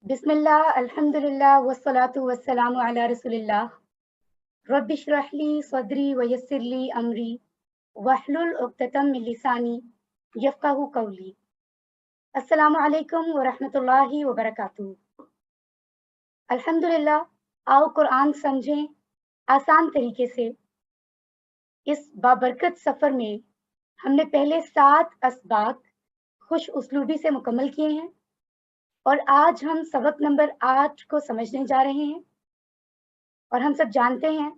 बिस्मिल्लाह अल्हम्दुलिल्लाह वस्सलातु वस्सलामु अला रसूलिल्लाह रब्बि इश्रह ली सदरी व यस्सिर ली अमरी वहलुल उक़्दतम मिन लिसानी यफ़क़हू क़ौली। अस्सलामु अलैकुम व रहमतुल्लाहि व बरकातुहू। अल्हम्दुलिल्लाह, आओ कुरान समझें आसान तरीके से। इस बाबरकत सफ़र में हमने पहले 7 असबाक खुश उसलूबी से मुकम्मल किए हैं और आज हम सबक नंबर 8 को समझने जा रहे हैं। और हम सब जानते हैं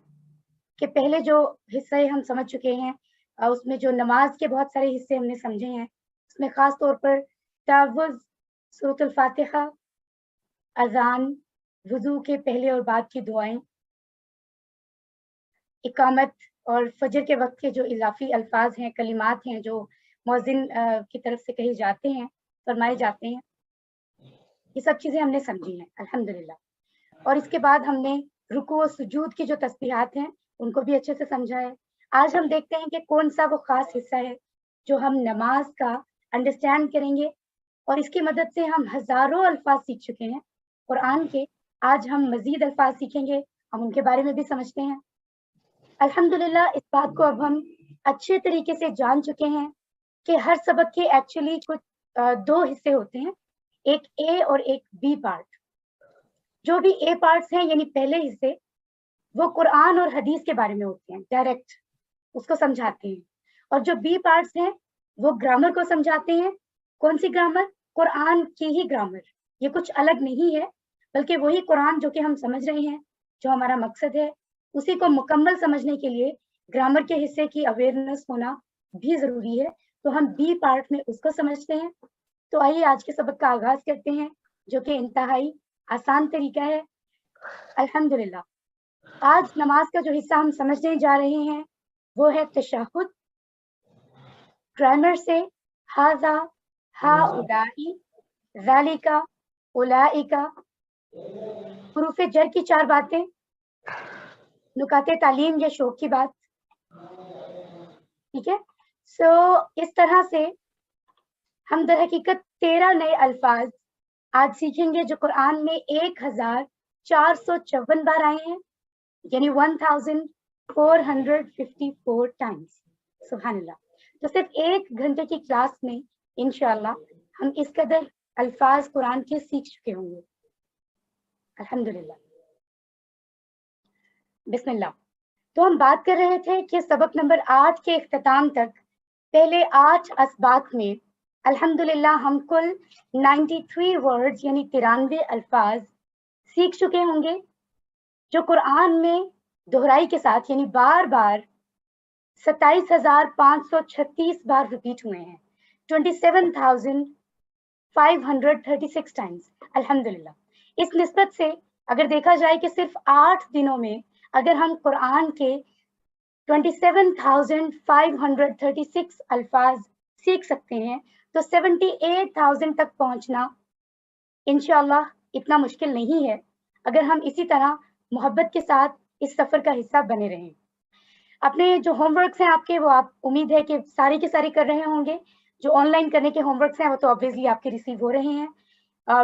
कि पहले जो हिस्से हम समझ चुके हैं उसमें जो नमाज के बहुत सारे हिस्से हमने समझे हैं, उसमें ख़ास तौर पर तअव्वुज़, सूरतुल फातिहा, अज़ान, वुज़ू के पहले और बाद की दुआएं, इकामत और फजर के वक्त के जो इज़ाफ़ी अल्फाज हैं, कलिमात हैं जो मौज़िन की तरफ से कहे जाते हैं, फरमाए जाते हैं, ये सब चीज़ें हमने समझी हैं अल्हम्दुलिल्लाह। और इसके बाद हमने रुकू और सुजूद की जो तस्बीहात हैं उनको भी अच्छे से समझा है। आज हम देखते हैं कि कौन सा वो ख़ास हिस्सा है जो हम नमाज का अंडरस्टैंड करेंगे और इसकी मदद से हम हज़ारों अल्फाज सीख चुके हैं कुरान के। आज हम मज़ीद अल्फाज सीखेंगे, हम उनके बारे में भी समझते हैं। अल्हम्दुलिल्लाह, इस बात को अब हम अच्छे तरीके से जान चुके हैं कि हर सबक के एक्चुअली कुछ 2 हिस्से होते हैं, एक ए और एक बी पार्ट। जो भी ए पार्ट्स हैं यानी पहले हिस्से, वो कुरान और हदीस के बारे में होते हैं, डायरेक्ट उसको समझाते हैं। और जो बी पार्ट्स हैं वो ग्रामर को समझाते हैं। कौन सी ग्रामर? कुरान की ही ग्रामर। ये कुछ अलग नहीं है, बल्कि वही कुरान जो कि हम समझ रहे हैं, जो हमारा मकसद है, उसी को मुकम्मल समझने के लिए ग्रामर के हिस्से की अवेयरनेस होना भी ज़रूरी है। तो हम बी पार्ट में उसको समझते हैं। तो आइए आज के सबक का आगाज़ करते हैं, जो कि इंतहाई आसान तरीका है। अल्हम्दुलिल्लाह, आज नमाज का जो हिस्सा हम समझने जा रहे हैं वो है तशहुद। ग्रामर से हाजा, हाउलाई, ज़ालिका, उलाइका, हुरूफ़े जर की 4 बातें, नुकाते तालीम या शौक की बात, ठीक है। इस तरह से हम दर हकीकत 13 नए अल्फाज आज सीखेंगे जो कुरान में 1454 बार आए हैं, यानी 1454 टाइम्स। सुभानअल्लाह। तो सिर्फ 1 घंटे की क्लास में इंशाअल्लाह हम इस कदर अल्फाज कुरान के सीख चुके होंगे अल्हम्दुलिल्लाह। बिस्मिल्लाह। तो हम बात कर रहे थे कि सबक नंबर 8 के इख्तिताम तक पहले 8 असबाक में अल्हम्दुलिल्लाह हम कुल 93 वर्ड्स यानी 93 अल्फाज सीख चुके होंगे जो कुरान में दोहराई के साथ यानी बार बार 27,536 बार रिपीट हुए हैं, 27,536 टाइम्स अल्हम्दुलिल्लाह। इस निस्बत से अगर देखा जाए कि सिर्फ 8 दिनों में अगर हम कुरान के 27,536 अल्फाज सीख सकते हैं तो 78,000 तक पहुंचना इंशाअल्लाह इतना मुश्किल नहीं है, अगर हम इसी तरह मोहब्बत के साथ इस सफर का हिस्सा बने रहें। अपने जो होमवर्क्स हैं आपके, वो आप उम्मीद है कि सारे के सारे कर रहे होंगे। जो ऑनलाइन करने के होमवर्क्स हैं वो तो ऑब्वियसली आपके रिसीव हो रहे हैं।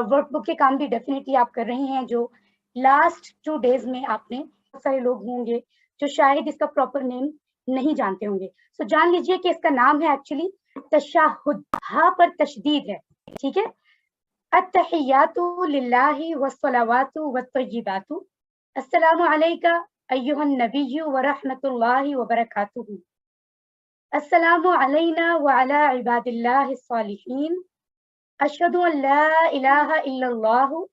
वर्कबुक के काम भी डेफिनेटली आप कर रहे हैं, जो लास्ट 2 डेज में आपने, बहुत सारे लोग होंगे जो शायद इसका प्रॉपर नेम नहीं जानते होंगे। सो जान लीजिए कि इसका नाम है एक्चुअली तशहुद। हा पर तशदीद है, ठीक है। अत्तहियातु लिल्लाहि वस्सलावातु वत्तय्यिबातु, अस्सलामु अलैका अय्युहन नबिय्यु व रहमतुल्लाहि व बरकातुहू, अस्सलामु अलैना व अला इबादिल्लाहिस सालिहीन, अशहदु अन ला इलाहा इल्लल्लाहु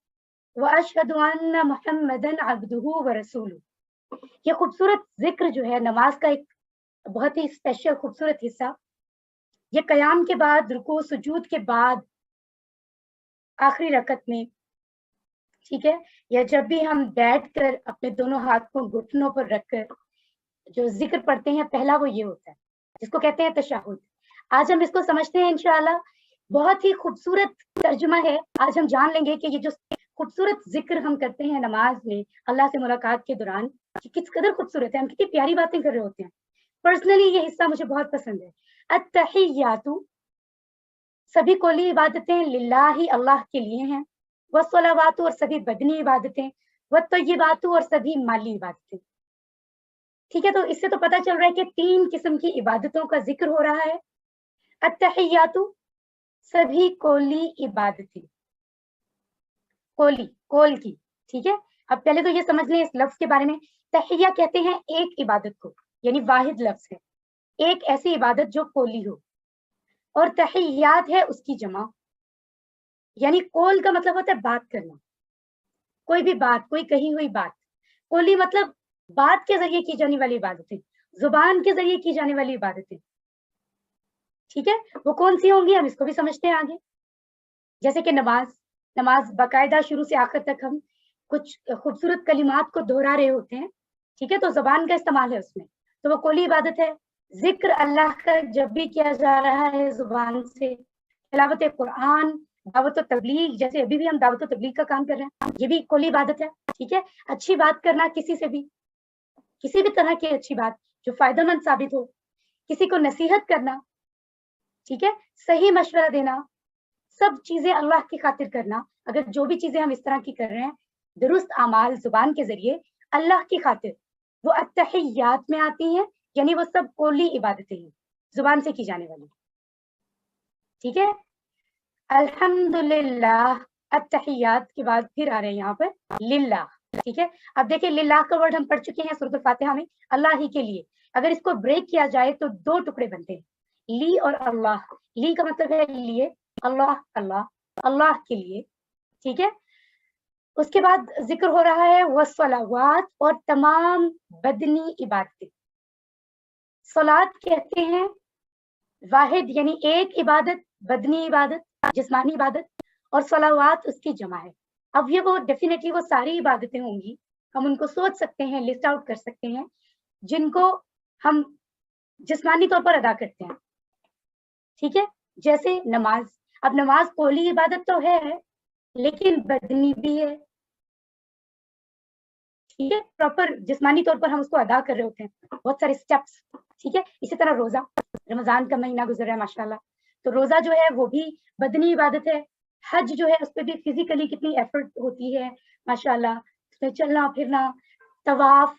व अशहदु अन्ना मुहम्मदन अब्दुहु व रसूलुहु। ये खूबसूरत जिक्र जो है नमाज का एक बहुत ही स्पेशल खूबसूरत हिस्सा, ये क़याम के बाद, रुकू सुजूद के बाद, आखिरी रकत में, ठीक है, या जब भी हम बैठकर अपने दोनों हाथ को घुटनों पर रखकर जो जिक्र पढ़ते हैं, पहला वो ये होता है जिसको कहते हैं तशहुद। आज हम इसको समझते हैं इंशाअल्लाह। बहुत ही खूबसूरत तर्जुमा है। आज हम जान लेंगे कि ये जो खूबसूरत जिक्र हम करते हैं नमाज में अल्लाह से मुलाकात के दौरान, कि किस कदर खूबसूरत है, हम कितनी प्यारी बातें कर रहे होते हैं। पर्सनली ये हिस्सा मुझे बहुत पसंद है। अत्तहियातु, सभी कोली इबादतें लिल्लाही, अल्लाह के लिए हैं। वस्सलावात और सभी बदनी इबादतें, वत्तय्यिबात और सभी माली इबादतें। ठीक है, तो इससे तो पता चल रहा है कि 3 किस्म की इबादतों का जिक्र हो रहा है। अत्तहियातु, सभी कोली इबादतें, कोल की। ठीक है, अब पहले तो ये समझ लें इस लफ्ज के बारे में। तहिया कहते हैं एक इबादत को, यानी वाहिद लफ्ज है, एक ऐसी इबादत जो कोली हो, और तहियात है उसकी जमा। यानी कोल का मतलब होता है बात करना, कोई भी बात, कोई कही हुई बात। कोली मतलब बात के जरिए की जाने वाली इबादतें, जुबान के जरिए की जाने वाली इबादतें। ठीक है, वो कौन सी होंगी हम इसको भी समझते हैं आगे। जैसे कि नमाज बाकायदा शुरू से आखिर तक हम कुछ खूबसूरत कलिमात को दोहरा रहे होते हैं। ठीक है, तो जबान का इस्तेमाल है उसमें, तो वो कोली इबादत है। जिक्र अल्लाह का जब भी किया जा रहा है जुबान से, तिलावत कुरान, दावत तबलीग, जैसे अभी भी हम दावत तबलीग का काम कर रहे हैं, ये भी कोली इबादत है। ठीक है, अच्छी बात करना किसी से भी, किसी भी तरह की अच्छी बात जो फायदेमंद साबित हो, किसी को नसीहत करना, ठीक है, सही मशवरा देना, सब चीजें अल्लाह की खातिर करना। अगर जो भी चीजें हम इस तरह की कर रहे हैं, दुरुस्त अमाल जुबान के जरिए अल्लाह की खातिर, वो अत्तहियात में आती हैं, यानी वो सब कोली इबादतें हैं, जुबान से की जाने वाली। ठीक है, अल्हम्दुलिल्लाह, अत्तहियात के बाद फिर आ रहे हैं यहाँ पर लिल्लाह। ठीक है, अब देखिए लिल्लाह का वर्ड हम पढ़ चुके हैं सूरत फातिहा में, अल्लाह ही के लिए। अगर इसको ब्रेक किया जाए तो 2 टुकड़े बनते हैं, ली और अल्लाह। ली का मतलब है लिए, अल्लाह अल्लाह, अल्लाह के लिए। ठीक है, उसके बाद जिक्र हो रहा है वस्सलावात, और तमाम बदनी इबादतें। सलात कहते हैं वाहिद यानी एक इबादत, बदनी इबादत जिस्मानी इबादत, और सलावात उसकी जमा है। अब ये वो डेफिनेटली वो सारी इबादतें होंगी, हम उनको सोच सकते हैं, लिस्ट आउट कर सकते हैं, जिनको हम जिस्मानी तौर पर अदा करते हैं। ठीक है, जैसे नमाज। अब नमाज कोली इबादत तो है, लेकिन बदनी भी है। ठीक है, प्रॉपर जिस्मानी तौर पर हम उसको अदा कर रहे होते हैं, बहुत सारे स्टेप्स। ठीक है, इसी तरह रोजा, रमजान का महीना गुजर रहा है माशाल्लाह, तो रोजा जो है वो भी बदनी इबादत है। हज जो है उस पर भी फिजिकली कितनी एफर्ट होती है माशाल्लाह, उसमें चलना फिरना, तवाफ,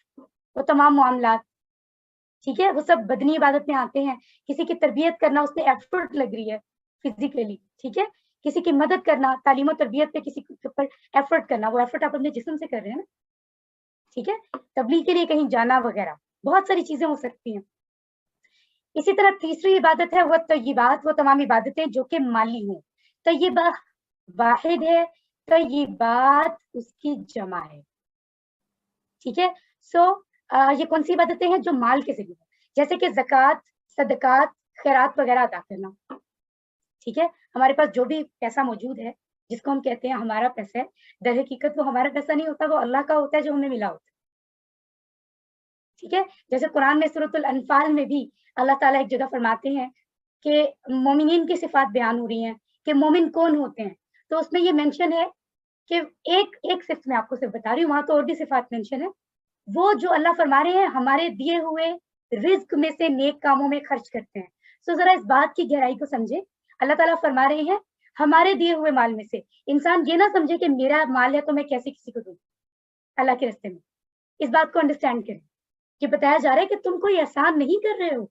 वो तमाम मामलात। ठीक है, वो सब बदनी इबादत में आते हैं। किसी की तरबियत करना, उसमें एफर्ट लग रही है फिजिकली। ठीक है, किसी की मदद करना, तालीम और तरबियत पे किसी के ऊपर एफर्ट करना, वो एफर्ट आप अपने जिस्म से कर रहे हैं ना। ठीक है, तबलीग के लिए कहीं जाना वगैरह, बहुत सारी चीजें हो सकती हैं। इसी तरह तीसरी इबादत है वो तय्यिबात, वो तमाम इबादतें जो कि माली हों। तय्यिबा वाहिद है, तय्यिबात उसकी जमा है। ठीक है, सो ये कौन सी इबादतें हैं जो माल के जरिए, जैसे कि ज़कात, सदकात, खैरात वगैरह अदा करना। ठीक है, हमारे पास जो भी पैसा मौजूद है, जिसको हम कहते हैं हमारा पैसा है, दर हकीकत वो हमारा पैसा नहीं होता, वो अल्लाह का होता है जो हमें मिला होता है। ठीक है, जैसे कुरान में सूरतुल अनफाल में भी अल्लाह ताला एक जगह फरमाते हैं कि मोमिनीन की सिफात बयान हो रही हैं कि मोमिन कौन होते हैं, तो उसमें ये मेंशन है कि एक सिर्फ मैं आपको सिर्फ बता रही हूँ, वहां तो और भी सिफात मेंशन है। वो जो अल्लाह फरमा रहे हैं हमारे दिए हुए रिज्क में से नेक कामों में खर्च करते हैं। सो जरा इस बात की गहराई को समझे, अल्लाह ताला फरमा रहे हैं हमारे दिए हुए माल में से। इंसान ये ना समझे कि मेरा माल है तो मैं कैसे किसी को दूं अल्लाह के रास्ते में, इस बात को अंडरस्टैंड करें। ये बताया जा रहा है कि तुम कोई एहसान नहीं कर रहे हो,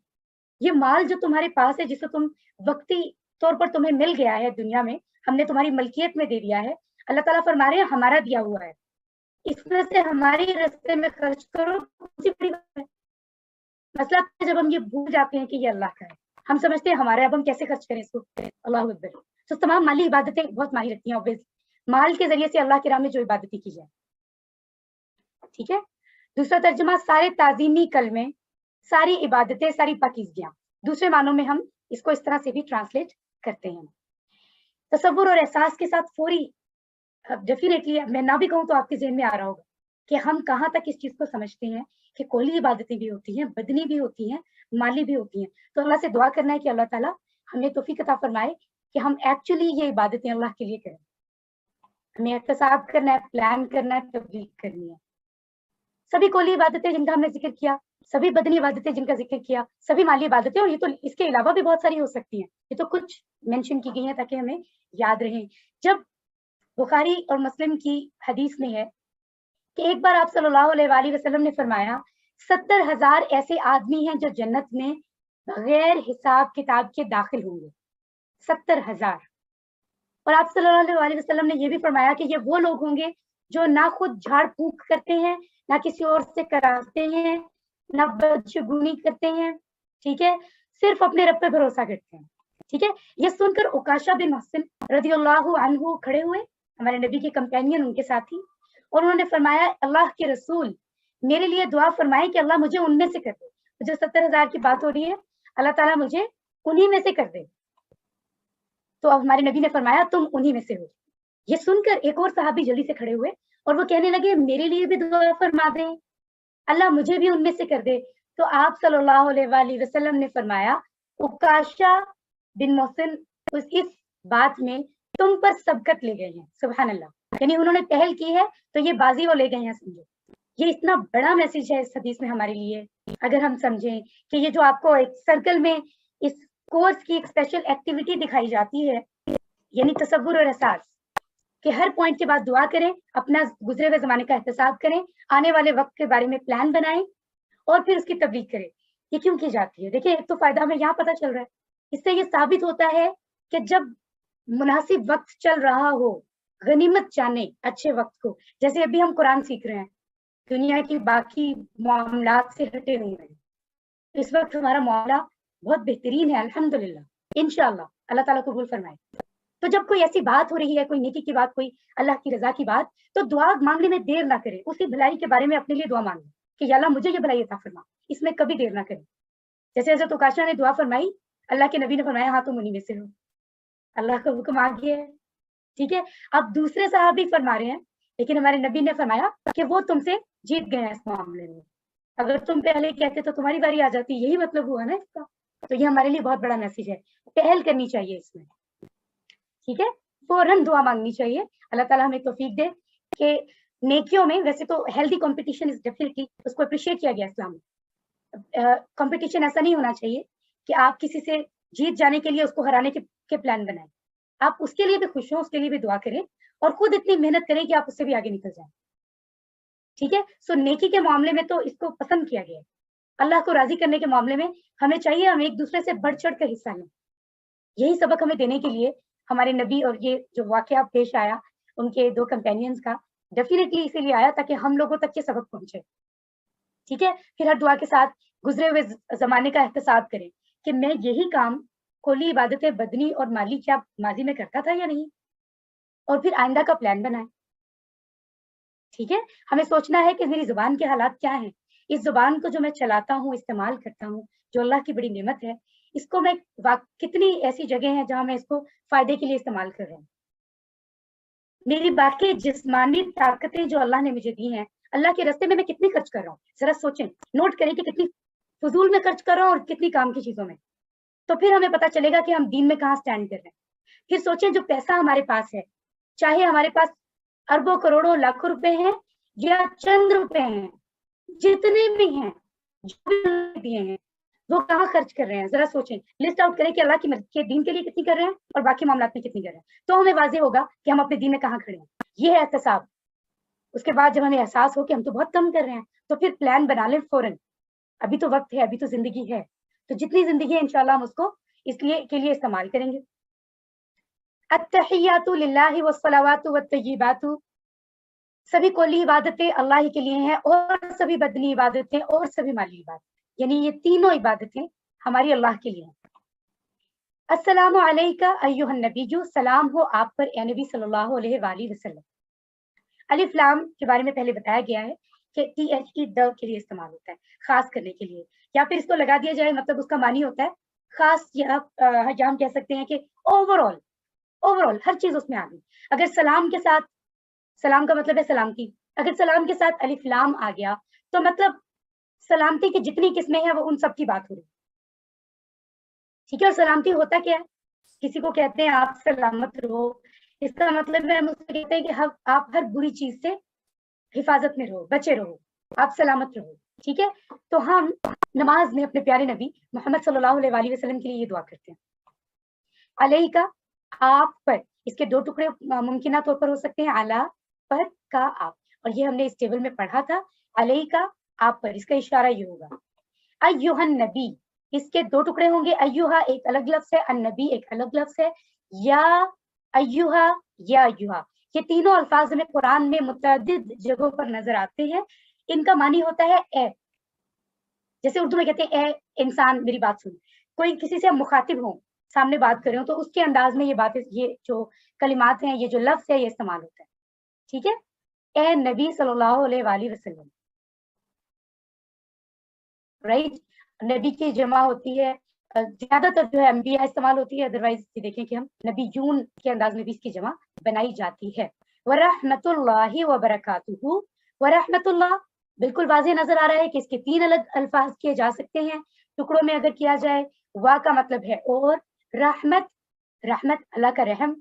ये माल जो तुम्हारे पास है, जिसे तुम वक्ती तौर पर तुम्हें मिल गया है दुनिया में, हमने तुम्हारी मलकियत में दे दिया है, अल्लाह ताला फरमा रहे हैं हमारा दिया हुआ है, इसमें से हमारे रास्ते में खर्च करो, उसी बड़ी बात है। मसला जब हम ये भूल जाते हैं कि ये अल्लाह का है, हम समझते हैं हमारे, अब हम कैसे खर्च करें इसको, अल्लाह अकबर। तो तमाम माली इबादतें बहुत माहिर रखती हैं, ऑब्वियस माल के जरिए से अल्लाह के राह में जो इबादतें की जाए। ठीक है, दूसरा तर्जुमा सारे ताजीमी कलमे, सारी इबादतें, सारी पाकीज़गियां। दूसरे मानों में हम इसको इस तरह से भी ट्रांसलेट करते हैं। तसव्वुर और एहसास के साथ फौरी, डेफिनेटली मैं ना भी कहूँ तो आपके ज़हन में आ रहा होगा कि हम कहाँ तक इस चीज़ को समझते हैं कि कोली इबादतें भी होती हैं, बदनी भी होती हैं, माली भी होती हैं। तो अल्लाह से दुआ करना है कि अल्लाह ताला हमें तौफीक अता फरमाए कि हम एक्चुअली ये इबादतें अल्लाह के लिए करें। हमें एहतसाब करना है, प्लान करना है, तब्लीग करनी है। सभी कोली इबादतें जिनका हमने जिक्र किया, सभी बदनी इबादतें जिनका जिक्र किया, सभी माली इबादतें, और ये तो इसके अलावा भी बहुत सारी हो सकती हैं, ये तो कुछ मेंशन की गई हैं ताकि हमें याद रहे। जब बुखारी और मुस्लिम की हदीस में है कि एक बार आप सल्लल्लाहु अलैहि वसल्लम ने फरमाया 70,000 ऐसे आदमी हैं जो जन्नत में बगैर हिसाब किताब के दाखिल होंगे, 70,000। और आप सल्लल्लाहु अलैहि वसल्लम ने यह भी फरमाया कि ये वो लोग होंगे जो ना खुद झाड़ फूक करते हैं, ना किसी और से कराते हैं, ना बदशगुनी करते हैं, ठीक है, सिर्फ अपने रब पे भरोसा करते हैं, ठीक है। ये सुनकर उकाशा बिन महसिन रज़ियल्लाहु अन्हु खड़े हुए, हमारे नबी के कंपेनियन, उनके साथी, और उन्होंने फरमाया अल्लाह के रसूल मेरे लिए दुआ फरमाए कि अल्लाह मुझे उनमें से कर दे। जो 70,000 की बात हो रही है, अल्लाह ताला मुझे उन्हीं में से कर दे। तो अब हमारे नबी ने फरमाया तुम उन्हीं में से हो। ये सुनकर एक और साहबी जल्दी से खड़े हुए और वो कहने लगे मेरे लिए भी दुआ फरमा दे, अल्लाह मुझे भी उनमें से कर दे। तो आप सल्लल्लाहु अलैहि वसल्लम ने फरमाया उकाशा बिन मोहसिन इस बात में तुम पर सबकत ले गए हैं, सुभान अल्लाह, यानी उन्होंने पहल की है तो ये बाजी वो ले गए हैं, समझो। ये इतना बड़ा मैसेज है इस हदीस में हमारे लिए, अगर हम समझें कि ये जो आपको एक सर्कल में इस कोर्स की एक स्पेशल एक्टिविटी दिखाई जाती है, यानी तसव्वुर और एहसास, कि हर पॉइंट के बाद दुआ करें, अपना गुजरे हुए जमाने का एहतसाब करें, आने वाले वक्त के बारे में प्लान बनाएं और फिर उसकी तबलीग करें। ये क्यों की जाती है? देखिए, एक तो फायदा हमें यहाँ पता चल रहा है, इससे ये साबित होता है कि जब मुनासिब वक्त चल रहा हो, गनीमत जाने अच्छे वक्त को। जैसे अभी हम कुरान सीख रहे हैं, दुनिया की बाकी मामलात से हटे हुए हैं, इस वक्त हमारा मामला बहुत बेहतरीन है, अल्हम्दुलिल्लाह, इंशाअल्लाह अल्लाह ताला कबूल फरमाए। तो जब कोई ऐसी बात हो रही है, कोई नेकी की बात, कोई अल्लाह की रजा की बात, तो दुआ मांगने में देर ना करें, उसी भलाई के बारे में अपने लिए दुआ मांगे कि या अल्लाह मुझे ये भलाई अता फरमा, इसमें कभी देर ना करें। जैसे हज़रत उकाशा ने दुआ फरमाई, अल्लाह के नबी ने फरमाया हाँ तुम उन्हीं में से हो, अल्लाह का हुक्म आ गया है, ठीक है। अब दूसरे साहबी फरमा रहे हैं, लेकिन हमारे नबी ने फरमाया कि वो तुमसे जीत गए हैं इस मामले में, अगर तुम पहले कहते तो तुम्हारी बारी आ जाती, यही मतलब हुआ ना इसका। तो ये हमारे लिए बहुत बड़ा मैसेज है, पहल करनी चाहिए इसमें, ठीक है, फौरन दुआ मांगनी चाहिए। अल्लाह ताला हमें तौफीक दे कि नेकियों में, वैसे तो हेल्दी कंपटीशन इज डेफिनेटली, उसको अप्रिशिएट किया गया इस्लाम में। कंपटीशन ऐसा नहीं होना चाहिए कि आप किसी से जीत जाने के लिए उसको हराने के प्लान बनाएं, आप उसके लिए भी खुश हो, उसके लिए भी दुआ करें और खुद इतनी मेहनत करें कि आप उससे भी आगे निकल जाएं, ठीक है। सो नेकी के मामले में तो इसको पसंद किया गया है। अल्लाह को राजी करने के मामले में हमें चाहिए हम एक दूसरे से बढ़ चढ़ कर हिस्सा लें। यही सबक हमें देने के लिए हमारे नबी और ये जो वाकया पेश आया उनके दो कंपेनियंस का, डेफिनेटली इसीलिए आया ताकि हम लोगों तक ये सबक पहुंचे, ठीक है। फिर हर दुआ के साथ गुजरे हुए जमाने का एहतसाब करें कि मैं यही काम, कुली इबादतें बदनी और माली, क्या माजी में करता था या नहीं, और फिर आइंदा का प्लान बनाएं, ठीक है। हमें सोचना है कि मेरी जुबान के हालात क्या हैं, इस जुबान को जो मैं चलाता हूँ, इस्तेमाल करता हूँ, जो अल्लाह की बड़ी नेमत है, इसको मैं कितनी ऐसी जगह है जहां मैं इसको फायदे के लिए इस्तेमाल कर रहा हूँ। मेरी बाकी जिस्मानी ताकतें जो अल्लाह ने मुझे दी हैं, अल्लाह के रास्ते में मैं कितनी खर्च कर रहा हूँ, जरा सोचें, नोट करें कि कितनी फजूल में खर्च कर रहा हूँ और कितनी काम की चीजों में। तो फिर हमें पता चलेगा कि हम दीन में कहाँ स्टैंड कर रहे हैं। फिर सोचें, जो पैसा हमारे पास है, चाहे हमारे पास अरबों करोड़ों लाखों रुपए हैं या चंद रुपए हैं, जितने भी हैं, जो भी दिए हैं, वो कहाँ खर्च कर रहे हैं, जरा सोचें, लिस्ट आउट करें कि अल्लाह की मदद के दीन के लिए कितनी कर रहे हैं और बाकी मामलात में कितनी कर रहे हैं, तो हमें वाज़ेह होगा कि हम अपने दीन में कहाँ खड़े हैं। ये है एहतसाब। उसके बाद जब हमें एहसास हो कि हम तो बहुत कम कर रहे हैं, तो फिर प्लान बना लें फौरन, अभी तो वक्त है, अभी तो जिंदगी है, तो जितनी जिंदगी है इंशाल्लाह हम उसको इसलिए के लिए इस्तेमाल करेंगे। अत्तहियातु लिल्लाहि वस्सलावातु वत्तय्यिबातु, सभी कोली इबादतें अल्लाह ही के लिए हैं और सभी बदनी इबादतें और सभी माली इबादतें, यानी ये तीनों इबादतें हमारी अल्लाह के लिए हैं। अस्सलामु अलैका अय्युहन नबीय्यु, सलाम हो आप पर ए नबी सल्लल्लाहु अलैहि वसल्लम। अलिफ लाम के बारे में पहले बताया गया है कि THE द के लिए इस्तेमाल होता है, खास करने के लिए, या फिर इसको लगा दिया जाए, मतलब उसका मानी होता है खास, या हम कह सकते हैं कि ओवरऑल हर चीज उसमें आ गई। अगर सलाम के साथ, सलाम का मतलब है सलामती, अगर सलाम के साथ अलिफ लाम आ गया तो मतलब सलामती की जितनी किस्में हैं वो उन सब की बात हो रही, ठीक है। और सलामती होता क्या है, किसी को कहते हैं आप सलामत रहो, इसका मतलब है हम उससे कहते हैं कि आप हर बुरी चीज से हिफाजत में रहो, बचे रहो, आप सलामत रहो, ठीक है। तो हम नमाज में अपने प्यारे नबी मोहम्मद सल्लल्लाहु अलैहि वसल्लम के लिए ये दुआ करते हैं, अलैका आप पर, اس کے 2 ٹکڑے ممکنہ طور پر ہو سکتے ہیں، علی پر، کا آپ، اور یہ ہم نے اس ٹیبل میں پڑھا تھا، علیہ کا آپ پر، اس کا اشارہ یہ ہوگا. ایھا النبی، اس کے 2 ٹکڑے ہوں گے، ایھا ایک الگ لفظ ہے، النبی ایک الگ لفظ ہے. یا ایھا، یا ایھا، یہ تینوں الفاظ ہمیں قرآن میں متعدد جگہوں پر نظر آتے ہیں. ان کا معنی ہوتا ہے اے، جیسے اردو میں کہتے ہیں اے انسان میری بات سن. کوئی کسی سے مخاطب ہوں، سامنے بات کر رہے ہوں، تو اس کے انداز میں یہ باتیں، یہ جو کلمات ہیں، یہ جو لفظ ہے، یہ استعمال ہوتا ہے. ٹھیک ہے، اے نبی صلی اللہ علیہ وآلہ وسلم، رائٹ. نبی کی جمع ہوتی ہے، زیادہ تر جو ہے انبیاء استعمال ہوتی ہے، ادروائز یہ دیکھیں کہ ہم نبیون کے انداز میں بھی اس کی جمع بنائی جاتی ہے. ورحمۃ اللہ وبرکاتہ، ورحمۃ اللہ بالکل واضح نظر آ رہا ہے کہ اس کے 3 الگ الفاظ کیے جا سکتے ہیں ٹکڑوں میں. اگر کیا جائے، وا کا مطلب ہے اور، رحمت، رحمت اللہ کا رحم،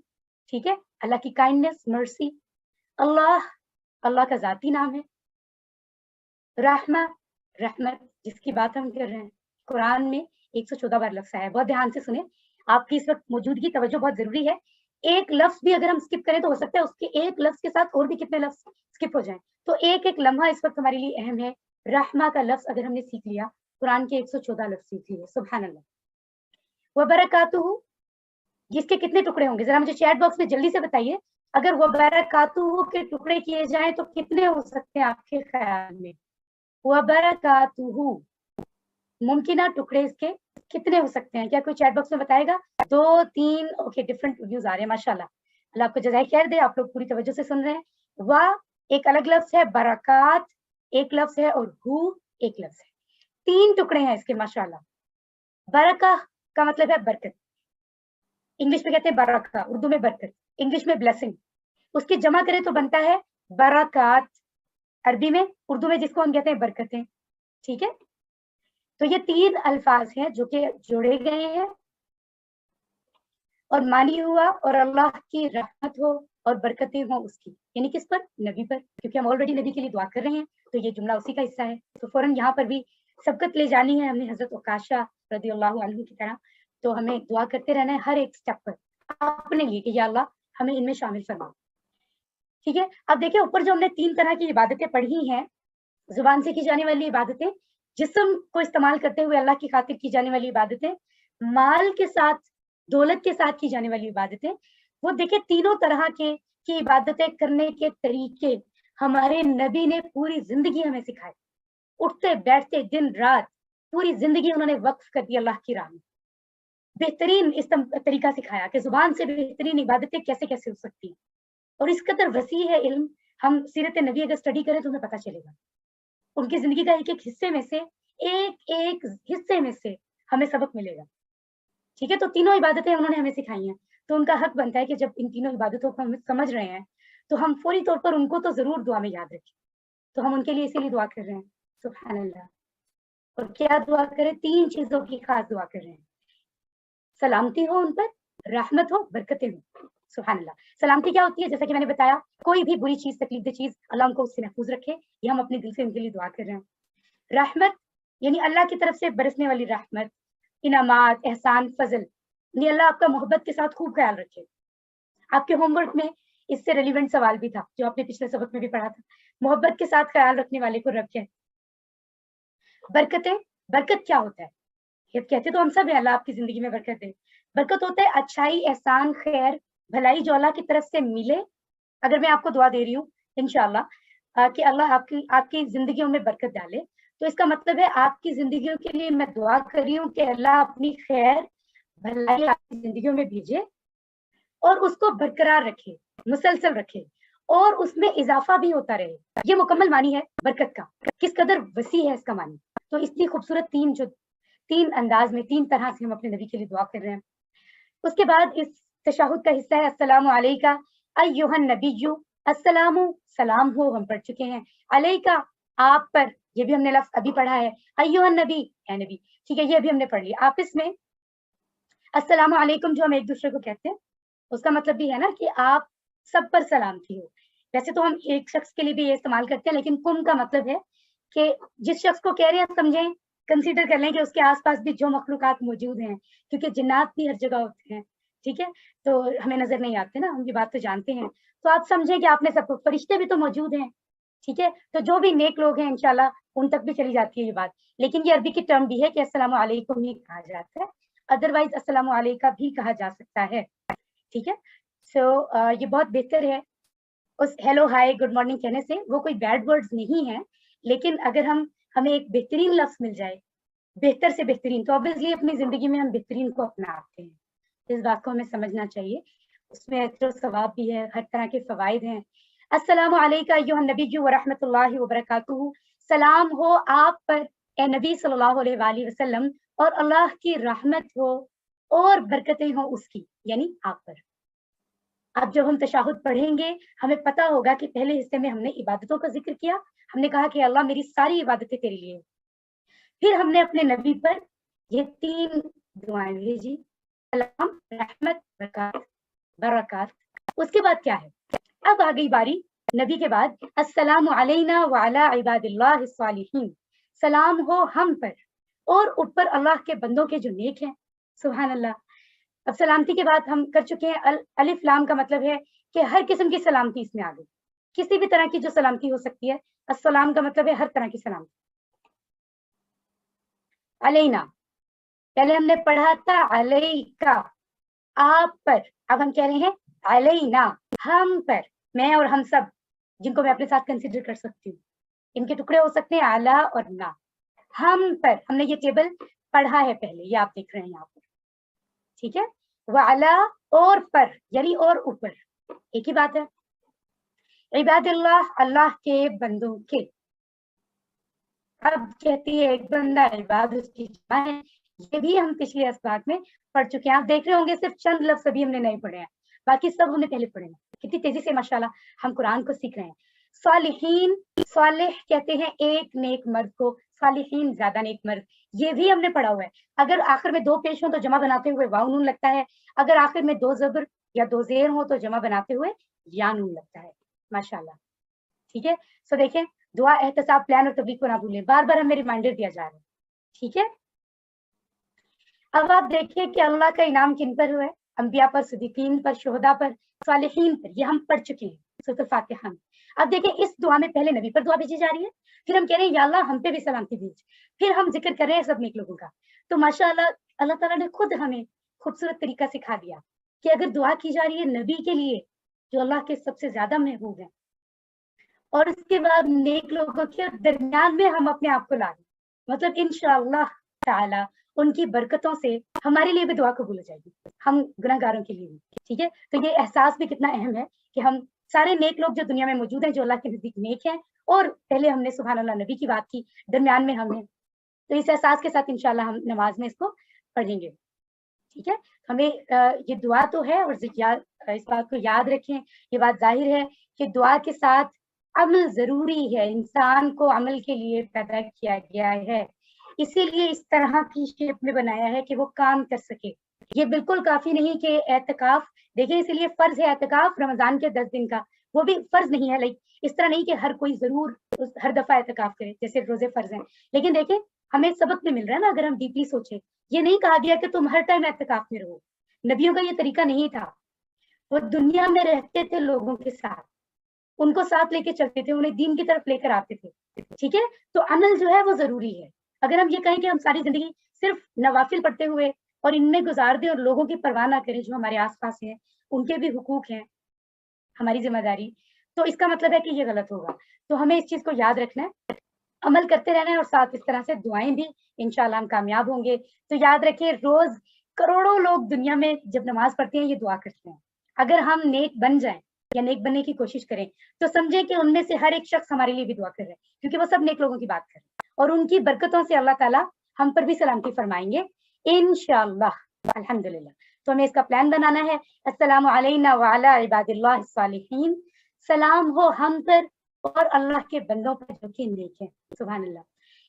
ٹھیک ہے، اللہ کی کائنڈنس، مرسی. اللہ، اللہ کا ذاتی نام ہے. رحمہ، رحمت جس کی بات ہم کر رہے ہیں، قرآن میں 114 بار لفظ آیا ہے. بہت دھیان سے سنیں، آپ کی اس وقت موجودگی، توجہ بہت ضروری ہے. ایک لفظ بھی اگر ہم اسکپ کریں تو ہو سکتا ہے اس کے ایک لفظ کے ساتھ اور بھی کتنے لفظ اسکپ ہو جائیں. تو ایک ایک لمحہ اس وقت ہمارے لیے اہم ہے. رحمہ کا لفظ اگر ہم نے سیکھ لیا، قرآن کے 114 لفظ سیکھ لیے، سبحان اللہ. وبرکاتہ، جس کے کتنے ٹکڑے ہوں گے ذرا مجھے چیٹ باکس میں جلدی سے بتائیے. اگر وبرکاتہ کے ٹکڑے کیے جائیں تو کتنے ہو سکتے ہیں آپ کے خیال میں؟ وبرکاتہ ممکنہ ٹکڑے اس کے کتنے ہو سکتے ہیں؟ کیا کوئی چیٹ باکس میں بتائے گا؟ 2 3 اوکے، ڈفرنٹ ویوز آ رہے ہیں، ماشاءاللہ. اللہ آپ کو جزائے خیر دے، آپ لوگ پوری توجہ سے سن رہے ہیں. وا ایک الگ لفظ ہے، برکات ایک لفظ ہے، اور ہو ایک لفظ ہے. 3 ٹکڑے ہیں اس کے، ماشاءاللہ. برکہ کا مطلب ہے برکت، انگلش میں کہتے ہیں برکہ، اردو میں برکت، انگلش میں بلیسنگ. اس کی جمع کرے تو بنتا ہے برکات، عربی میں، اردو میں جس کو ہم کہتے ہیں برکتیں. ٹھیک ہے، تو یہ 3 الفاظ ہیں جو کہ جوڑے گئے ہیں، اور مانی ہوا اور اللہ کی رحمت ہو اور برکتیں ہوں اس کی، یعنی کس پر؟ نبی پر، کیونکہ ہم آلریڈی نبی کے لیے دعا کر رہے ہیں، تو یہ جملہ اسی کا حصہ ہے. تو فوراً یہاں پر بھی سبقت لے جانی ہے ہم نے حضرت عکاشہ رضی اللہ عنہ کی طرح. تو ہمیں دعا کرتے رہنا ہے ہر ایک سٹیپ پر اپنے لیے کہ یا اللہ ہمیں ان میں شامل فرما. ٹھیک ہے، اب دیکھیں اوپر جو ہم نے 3 طرح کی عبادتیں پڑھی ہیں، زبان سے کی جانے والی عبادتیں، جسم کو استعمال کرتے ہوئے اللہ کی خاطر کی جانے والی عبادتیں، مال کے ساتھ، دولت کے ساتھ کی جانے والی عبادتیں. وہ دیکھیں تینوں طرح کی عبادتیں کرنے کے طریقے ہمارے نبی نے پوری زندگی ہمیں سکھائے. اٹھتے بیٹھتے دن رات پوری زندگی انہوں نے وقف کر دی اللہ کی راہ میں. بہترین اس طریقہ سکھایا کہ زبان سے بہترین عبادتیں کیسے کیسے ہو سکتی ہیں. اور اس قدر وسیع ہے علم، ہم سیرت نبی اگر اسٹڈی کریں تو ہمیں پتہ چلے گا. ان کی زندگی کا ایک ایک حصے میں سے، ایک ایک حصے میں سے ہمیں سبق ملے گا. ٹھیک ہے، تو تینوں عبادتیں انہوں نے ہمیں سکھائی ہیں، تو ان کا حق بنتا ہے کہ جب ان تینوں عبادتوں کو ہم سمجھ رہے ہیں تو ہم فوری طور پر ان کو تو ضرور دعا میں یاد رکھیں. تو ہم ان کے لیے اسی لیے دعا کر رہے ہیں، سبحان اللہ. اور کیا دعا کریں؟ 3 چیزوں کی خاص دعا کر رہے ہیں. سلامتی ہو ان پر، رحمت ہو، برکتیں ہو. سبحان اللہ. سلامتی کیا ہوتی ہے؟ جیسا کہ میں نے بتایا، کوئی بھی بری چیز، تکلیف دہ چیز، اللہ ان کو اس سے محفوظ رکھے، یہ ہم اپنے دل سے ان کے لیے دعا کر رہے ہیں. رحمت یعنی اللہ کی طرف سے برسنے والی رحمت، انعامات، احسان، فضل، یعنی اللہ آپ کا محبت کے ساتھ خوب خیال رکھے. آپ کے ہوم ورک میں اس سے ریلیونٹ سوال بھی تھا جو آپ نے پچھلے سبق میں بھی پڑھا تھا، محبت کے ساتھ خیال رکھنے والے کو رب کہتے. برکتیں، برکت کیا ہوتا ہے؟ یہ کہتے تو ہم سب ہیں اللہ آپ کی زندگی میں برکت دے. برکت ہوتا ہے اچھائی، احسان، خیر، بھلائی جو اللہ کی طرف سے ملے. اگر میں آپ کو دعا دے رہی ہوں انشاءاللہ کہ اللہ آپ کی زندگیوں میں برکت ڈالے، تو اس کا مطلب ہے آپ کی زندگیوں کے لیے میں دعا کر رہی ہوں کہ اللہ اپنی خیر، بھلائی آپ کی زندگیوں میں بھیجے اور اس کو برقرار رکھے، مسلسل رکھے، اور اس میں اضافہ بھی ہوتا رہے. یہ مکمل معنی ہے برکت کا. کس قدر وسیع ہے اس کا معنی. تو اس لیے خوبصورت 3 انداز میں 3 طرح سے ہم اپنے نبی کے لیے دعا کر رہے ہیں. اس کے بعد اس تشہد کا حصہ ہے السلام علیکہ ایھا النبی. السلام، سلام ہو، ہم پڑھ چکے ہیں. علیکہ، آپ پر، یہ بھی ہم نے لفظ ابھی پڑھا ہے. ایھا النبی، اے نبی. ٹھیک ہے، یہ بھی ہم نے پڑھ لیا. آپس میں السلام علیکم جو ہم ایک دوسرے کو کہتے ہیں، اس کا مطلب بھی ہے نا کہ آپ سب پر سلامتی ہو. ویسے تو ہم ایک شخص کے لیے بھی یہ استعمال کرتے ہیں، لیکن کم کا مطلب ہے کہ جس شخص کو کہہ رہے ہیں سمجھیں، کنسیڈر کر لیں کہ اس کے آس پاس بھی جو مخلوقات موجود ہیں، کیونکہ جنات بھی ہر جگہ ہوتے ہیں، ٹھیک ہے، تو ہمیں نظر نہیں آتے نا، ہم یہ بات تو جانتے ہیں. تو آپ سمجھیں کہ آپ نے سب کو، فرشتے بھی تو موجود ہیں. ٹھیک ہے، تو جو بھی نیک لوگ ہیں انشاءاللہ ان تک بھی چلی جاتی ہے یہ بات. لیکن یہ عربی کی ٹرم بھی ہے کہ السلام علیکم ہی کہا جاتا ہے، ادروائز السلام علیکہ بھی کہا جا سکتا ہے. ٹھیک ہے، سو یہ بہت بہتر ہے اس ہیلو ہائی گڈ مارننگ کہنے سے. وہ کوئی بیڈ ورڈز نہیں ہے، لیکن اگر ہمیں ایک بہترین لفظ مل جائے، بہتر سے بہترین، تو obviously اپنی زندگی میں ہم بہترین کو اپناتے ہیں. اس بات کو ہمیں سمجھنا چاہیے، اس میں اجر و ثواب بھی ہے، ہر طرح کے فوائد ہیں. السلام علیکم ایھا النبی ورحمۃ اللہ وبرکاتہ. سلام ہو آپ پر اے نبی صلی اللہ علیہ وآلہ وسلم، اور اللہ کی رحمت ہو اور برکتیں ہوں اس کی، یعنی آپ پر. اب جب ہم تشہد پڑھیں گے ہمیں پتا ہوگا کہ پہلے حصے میں ہم نے عبادتوں کا ذکر کیا، ہم نے کہا کہ اللہ میری ساری عبادتیں تیرے لیے. پھر ہم نے اپنے نبی پر یہ 3 دعائیں بھیجی، سلام، رحمت، برکات. اس کے بعد کیا ہے؟ اب آ گئی باری نبی کے بعد، السلام علینا وعلی عباد اللہ الصالحین. سلام ہو ہم پر اور اوپر اللہ کے بندوں کے جو نیک ہیں. سبحان اللہ. اب سلامتی کے بعد ہم کر چکے ہیں الف لام کا مطلب ہے کہ ہر قسم کی سلامتی اس میں آ گئی، کسی بھی طرح کی جو سلامتی ہو سکتی ہے. السلام کا مطلب ہے ہر طرح کی سلامتی. علینا پہلے ہم نے پڑھا تھا علیکا، آپ پر. اب ہم کہہ رہے ہیں علینا، ہم پر. میں اور ہم سب جن کو میں اپنے ساتھ کنسیڈر کر سکتی ہوں، ان کے ٹکڑے ہو سکتے ہیں اعلیٰ اور نا. ہم پر ہم نے یہ ٹیبل پڑھا ہے پہلے، یہ آپ دیکھ رہے ہیں یہاں پر. ٹھیک ہے، وعلا اور پر یعنی اور اوپر، ایک ہی بات ہے. عباد اللہ اللہ کے بندوں کے. اب کہتی ہے ایک بندہ، عباد اس کی جمع ہے. یہ بھی ہم پچھلے اسباق میں پڑھ چکے ہیں. آپ دیکھ رہے ہوں گے صرف چند لفظ ابھی ہم نے نہیں پڑھے ہیں، باقی سب ہم نے پہلے پڑھے ہیں. کتنی تیزی سے ماشاءاللہ ہم قرآن کو سیکھ رہے ہیں. صالحین، صالح کہتے ہیں ایک نیک مرد کو، صالحین زیادہ نیک مرد. یہ بھی ہم نے پڑھا ہوا ہے. اگر آخر میں 2 پیش ہوں تو جمع بناتے ہوئے واو نون لگتا ہے، اگر آخر میں 2 زبر یا 2 زیر ہوں تو جمع بناتے ہوئے یا نون لگتا ہے. ماشاءاللہ. ٹھیک ہے، سو دیکھیں دعا، احتساب، پلان اور تبلیغ کو نہ بھولیں، بار بار ہمیں ریمائنڈر دیا جا رہا ہے. ٹھیک ہے، اب آپ دیکھیں کہ اللہ کا انعام کن پر ہوا ہے؟ انبیاء پر، صدیقین پر، شہداء پر، صالحین پر. یہ ہم پڑھ چکے ہیں سورۃ الفاتحہ میں. اب دیکھیں اس دعا میں پہلے نبی پر دعا بھیجی جا رہی ہے، پھر ہم کہہ رہے ہیں یا اللہ ہم پہ بھی سلامتی بھیج، پھر ہم ذکر کر رہے ہیں سب نیک لوگوں کا. تو ماشاءاللہ اللہ تعالیٰ نے خود ہمیں خوبصورت طریقہ سکھا دیا کہ اگر دعا کی جا رہی ہے نبی کے لیے جو اللہ کے سب سے زیادہ محبوب ہیں، اور اس کے بعد نیک لوگوں کے درمیان میں ہم اپنے آپ کو لا دیں، مطلب انشاءاللہ تعالی ان کی برکتوں سے ہمارے لیے بھی دعا قبول ہو جائے گی، ہم گناہ گاروں کے لیے بھی. ٹھیک ہے، تو یہ احساس بھی کتنا اہم ہے کہ ہم سارے نیک لوگ جو دنیا میں موجود ہیں، جو اللہ کے نزدیک نیک ہیں، اور پہلے ہم نے سبحان اللہ نبی کی بات کی، درمیان میں ہم ہیں. تو اس احساس کے ساتھ انشاءاللہ ہم نماز میں اس کو پڑھیں گے. ٹھیک ہے، ہمیں یہ دعا تو ہے، اور اس بات کو یاد رکھیں، یہ بات ظاہر ہے کہ دعا کے ساتھ عمل ضروری ہے. انسان کو عمل کے لیے پیدا کیا گیا ہے، اسی لیے اس طرح کی شیپ میں بنایا ہے کہ وہ کام کر سکے. یہ بالکل کافی نہیں کہ اعتکاف، دیکھیں اسی لیے فرض ہے اعتکاف رمضان کے 10 دن کا، وہ بھی فرض نہیں ہے. لائک اس طرح نہیں کہ ہر کوئی ضرور ہر دفعہ اعتکاف کرے جیسے روزے فرض ہیں. لیکن دیکھیں ہمیں سبق میں مل رہا ہے نا، اگر ہم ڈیپلی سوچیں. یہ نہیں کہا گیا کہ تم ہر ٹائم اعتکاف میں رہو، نبیوں کا یہ طریقہ نہیں تھا. وہ دنیا میں رہتے تھے لوگوں کے ساتھ، ان کو ساتھ لے کے چلتے تھے، انہیں دین کی طرف لے کر آتے تھے. ٹھیک ہے، تو عمل جو ہے وہ ضروری ہے. اگر ہم یہ کہیں کہ ہم ساری زندگی صرف نوافل پڑھتے ہوئے اور ان میں گزار دیں اور لوگوں کی پرواہ نہ کریں جو ہمارے آس پاس ہیں، ان کے بھی حقوق ہیں، ہماری ذمہ داری، تو اس کا مطلب ہے کہ یہ غلط ہوگا. تو ہمیں اس چیز کو یاد رکھنا ہے، عمل کرتے رہنا ہے، اور ساتھ اس طرح سے دعائیں بھی انشاءاللہ ہم کامیاب ہوں گے. تو یاد رکھیں روز کروڑوں لوگ دنیا میں جب نماز پڑھتے ہیں یہ دعا کرتے ہیں. اگر ہم نیک بن جائیں یا نیک بننے کی کوشش کریں تو سمجھیں کہ ان میں سے ہر ایک شخص ہمارے لیے بھی دعا کر رہے ہیں، کیونکہ وہ سب نیک لوگوں کی بات کر رہے ہیں، اور ان کی برکتوں سے اللہ تعالیٰ ہم پر بھی سلامتی فرمائیں گے انشاءاللہ. الحمدللہ. تو ہمیں اس کا پلان بنانا ہے. السلام علینا وعلی عباد اللہ الصالحین. سلام ہو ہم پر اور اللہ کے بندوں پر جو کہ نیک ہیں. سبحان اللہ.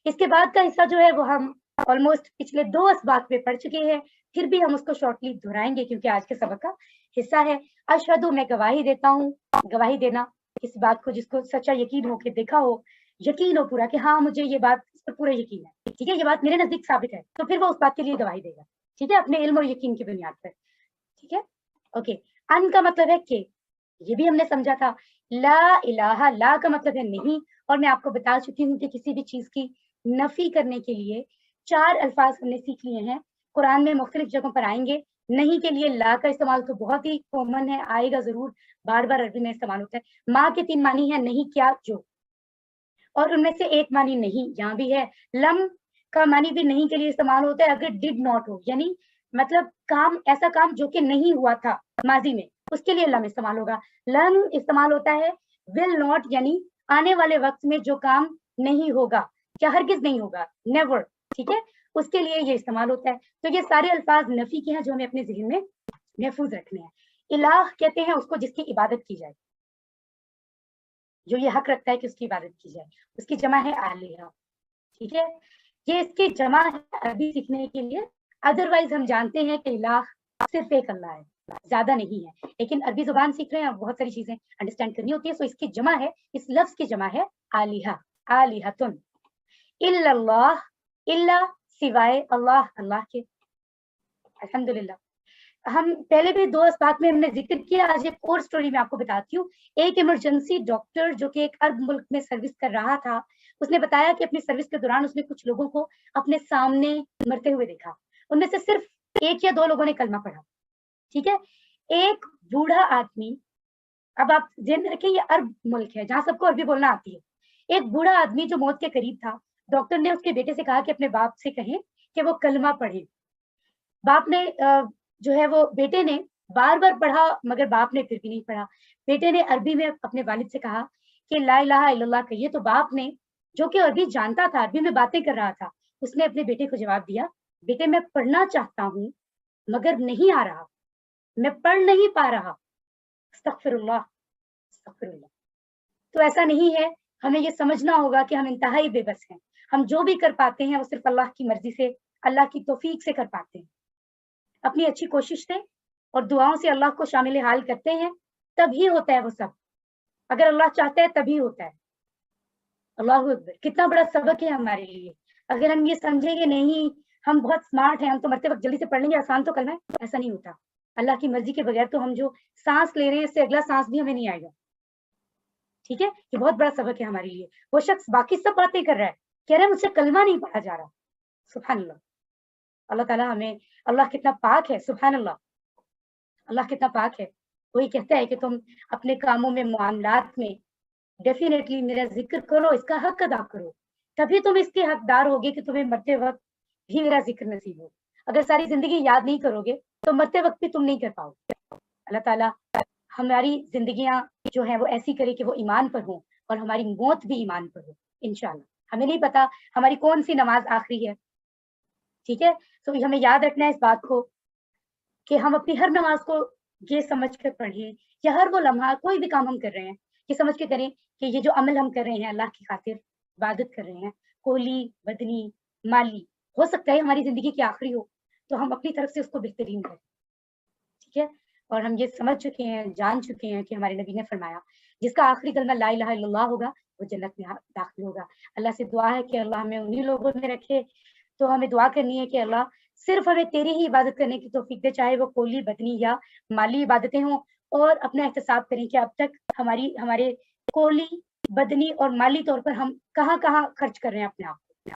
اس کے بعد کا حصہ جو ہے وہ ہم آلموسٹ پچھلے 2 اسباق میں پڑھ چکے ہیں، پھر بھی ہم اس کو شارٹلی دہرائیں گے کیونکہ آج کے سبق کا حصہ ہے. اشہدو، میں گواہی دیتا ہوں. گواہی دینا کسی بات کو جس کو سچا یقین ہو کے دیکھا ہو، یقین ہو پورا کہ ہاں مجھے یہ بات اس پر پورا یقین ہے. ٹھیک ہے، یہ بات میرے نزدیک ثابت ہے، تو پھر وہ اس بات کے لیے گواہی دے گا. ٹھیک ہے، اپنے علم اور یقین کی بنیاد پر. ठीक है, ओके। अन का मतलब है के, ये भी हमने समझा था। ला इलाहा, ला का मतलब है नहीं, और मैं आपको बता चुकी हूँ कि किसी भी चीज की नफी करने के लिए 4 अल्फाज हमने सीख लिए हैं, कुरान में मुख्तलिफ जगहों पर आएंगे। नहीं के लिए ला का इस्तेमाल तो बहुत ही कॉमन है, आएगा जरूर, बार बार अरबी में इस्तेमाल होता है। माँ के 3 मानी है, नहीं, क्या, जो, और उनमें से एक मानी नहीं यहाँ भी है। लम का मानी भी नहीं के लिए इस्तेमाल होता है अगर डिड नॉट हो, यानी मतलब काम, ऐसा काम जो कि नहीं हुआ था माजी में, उसके लिए लम इस्तेमाल होगा। लम इस्तेमाल होता है विल नॉट, यानी आने वाले वक्त में जो काम नहीं होगा, क्या हरगिज नहीं होगा, नेवर, ठीक है, उसके लिए ये इस्तेमाल होता है। तो ये सारे अल्फाज नफी के हैं जो हमें अपने ज़हन में महफूज रखने हैं। इलाह कहते हैं उसको जिसकी इबादत की जाए, जो ये हक रखता है कि उसकी इबादत की जाए, उसकी जमा है आलिहा, ठीक है। ये इसकी जमा है अरबी सीखने के लिए, अदरवाइज हम जानते हैं कि इलाह सिर्फ एक अल्लाह है, ज्यादा नहीं है। लेकिन अरबी जुबान सीख रहे हैं, बहुत सारी चीजें अंडरस्टैंड करनी होती है, सो इसकी जमा है, इस लफ्ज की जमा है आलिहा, आलिहतुन। इल्लल्लाह, इल्ला सिवाय अल्लाह, अल्लाह के। अल्हम्दुलिल्लाह, हम पहले भी 2 अस्बात में हमने जिक्र किया, आज एक और स्टोरी मैं आपको बताती हूँ। एक इमरजेंसी डॉक्टर जो कि एक अरब मुल्क में सर्विस कर रहा था, उसने बताया कि अपनी सर्विस के दौरान उसने कुछ लोगों को अपने सामने मरते हुए देखा। उनमें से सिर्फ 1 या 2 लोगों ने कलमा पढ़ा, ठीक है। एक बूढ़ा आदमी, अब आप ध्यान रखें ये अरब मुल्क है जहाँ सबको अरबी बोलना आती है। एक बूढ़ा आदमी जो मौत के करीब था, डॉक्टर ने उसके बेटे से कहा कि अपने बाप से कहें कि वो कलमा पढ़े। बाप ने जो है वो बेटे ने बार बार पढ़ा, मगर बाप ने फिर भी नहीं पढ़ा। बेटे ने अरबी में अपने वालिद से कहा कि ला इलाहा इल्लल्लाह कहिए, तो बाप ने, जो कि अरबी जानता था, अरबी में बातें कर रहा था, उसने अपने बेटे को जवाब दिया, बेटे मैं पढ़ना चाहता हूँ मगर नहीं आ रहा, मैं पढ़ नहीं पा रहा। अस्तगफिरुल्लाह, अस्तगफिरुल्लाह। तो ऐसा नहीं है, हमें ये समझना होगा कि हम इंतहाई बेबस हैं। हम जो भी कर पाते हैं वो सिर्फ अल्लाह की मर्जी से, अल्लाह की तौफीक से कर पाते हैं। अपनी अच्छी कोशिश से और दुआओं से अल्लाह को शामिल हाल करते हैं, तभी होता है वो सब। अगर अल्लाह चाहता है तभी होता है। अल्लाह अकबर, कितना बड़ा सबक है हमारे लिए। अगर हम ये समझेंगे नहीं हम बहुत स्मार्ट हैं, हम तो मरते वक्त जल्दी से पढ़ लेंगे, आसान तो कलमा है, ऐसा नहीं होता। अल्लाह की मर्जी के बगैर तो हम जो सांस ले रहे हैं, इससे अगला सांस भी हमें नहीं आएगा, ठीक है। ये बहुत बड़ा सबक है हमारे लिए। वो शख्स बाकी सब बातें कर रहा है, कह रहा है मुझसे कलमा नहीं पढ़ा जा रहा। सुभान अल्लाह, अल्लाह ताला हमें, अल्लाह कितना पाक है, सुभान अल्लाह, अल्लाह कितना पाक है। वही कहता है कि तुम अपने कामों में, मामलात में डेफिनेटली मेरा जिक्र करो, इसका हक अदा करो, तभी तुम इसके हकदार होगे कि तुम्हें मरते वक्त भी मेरा जिक्र नसीब हो। अगर सारी जिंदगी याद नहीं करोगे तो मरते वक्त भी तुम नहीं कर पाओगे। अल्लाह ताला हमारी जिंदगियां जो है वो ऐसी करे कि वो ईमान पर हो, और हमारी मौत भी ईमान पर हो इंशाल्लाह। हमें नहीं पता हमारी कौन सी नमाज आखिरी है, ठीक है। तो हमें याद रखना है इस बात को कि हम अपनी हर नमाज को ये समझ कर पढ़ें, या हर वो लम्हा कोई भी काम हम कर रहे हैं ये समझ के करें कि ये जो अमल हम कर रहे हैं अल्लाह की खातिर इबादत कर रहे हैं, कोली बदनी माली, हो सकता है हमारी जिंदगी की आखिरी हो, तो हम अपनी तरफ से उसको बेहतरीन करें, ठीक है। और हम ये समझ चुके हैं, जान चुके हैं कि हमारे नबी ने फरमाया जिसका आखिरी कलमा ला इलाहा इल्लल्लाह होगा वो जन्नत में दाखिल होगा। अल्लाह से दुआ है कि अल्लाह हमें उन्हीं लोगों में रखे। तो हमें दुआ करनी है कि अल्लाह सिर्फ हमें तेरी ही इबादत करने की तौफीक दे, चाहे वो कोली बदनी या माली इबादतें हों। और अपना एहतसाब करें कि अब तक हमारे कोली बदनी और माली तौर पर हम कहाँ कहाँ खर्च कर रहे हैं अपने आप को,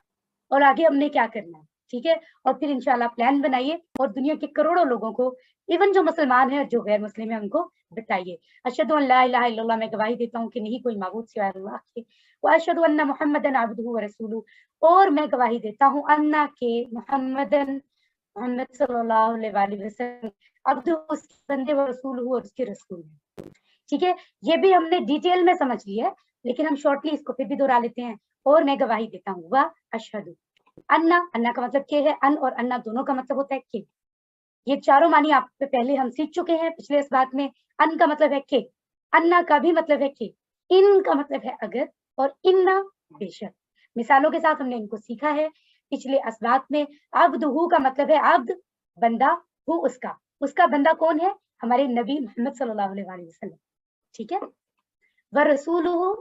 और आगे हमने क्या करना है, ठीक है। और फिर इंशाल्लाह प्लान बनाइए और दुनिया के करोड़ों लोगों को, इवन जो मुसलमान है जो गैर मुस्लिम है, उनको बताइए अशहदु अन ला इलाहा इल्लल्लाह, मैं गवाही देता हूँ कि नहीं कोई माबूद सिवाय अल्लाह के, व अशहदु अन्ना मुहम्मदन अब्दुहु व रसूलुहु, और मैं गवाही देता हूँ अन्ना के मोहम्मद सल्लल्लाहु अलैहि वसल्लम अब्दुहु, उसके बंदे, व रसूलुहु, और उसके रसूल हैं, ठीक है। ये भी हमने डिटेल में समझ लिया है, लेकिन हम शॉर्टली इसको फिर भी दोहरा लेते हैं। और मैं गवाही देता हूँ, व अशहदु अन्ना, अन्ना का मतलब के है, अन और अन्ना दोनों का मतलब होता है के। ये चारों मानी आप पहले हम सीख चुके हैं पिछले इस बात में। अन का मतलब है के, अन्ना का भी मतलब है के, इन का मतलब है अगर, और इन्ना बेशक। मिसालों के साथ हमने इनको सीखा है पिछले असबात में। अब्दुहु का मतलब है अब्द, बंदा, हु उसका, उसका बंदा कौन है, हमारे नबी मोहम्मद सल्लल्लाहु अलैहि वसल्लम, ठीक है। व रसूलुहु,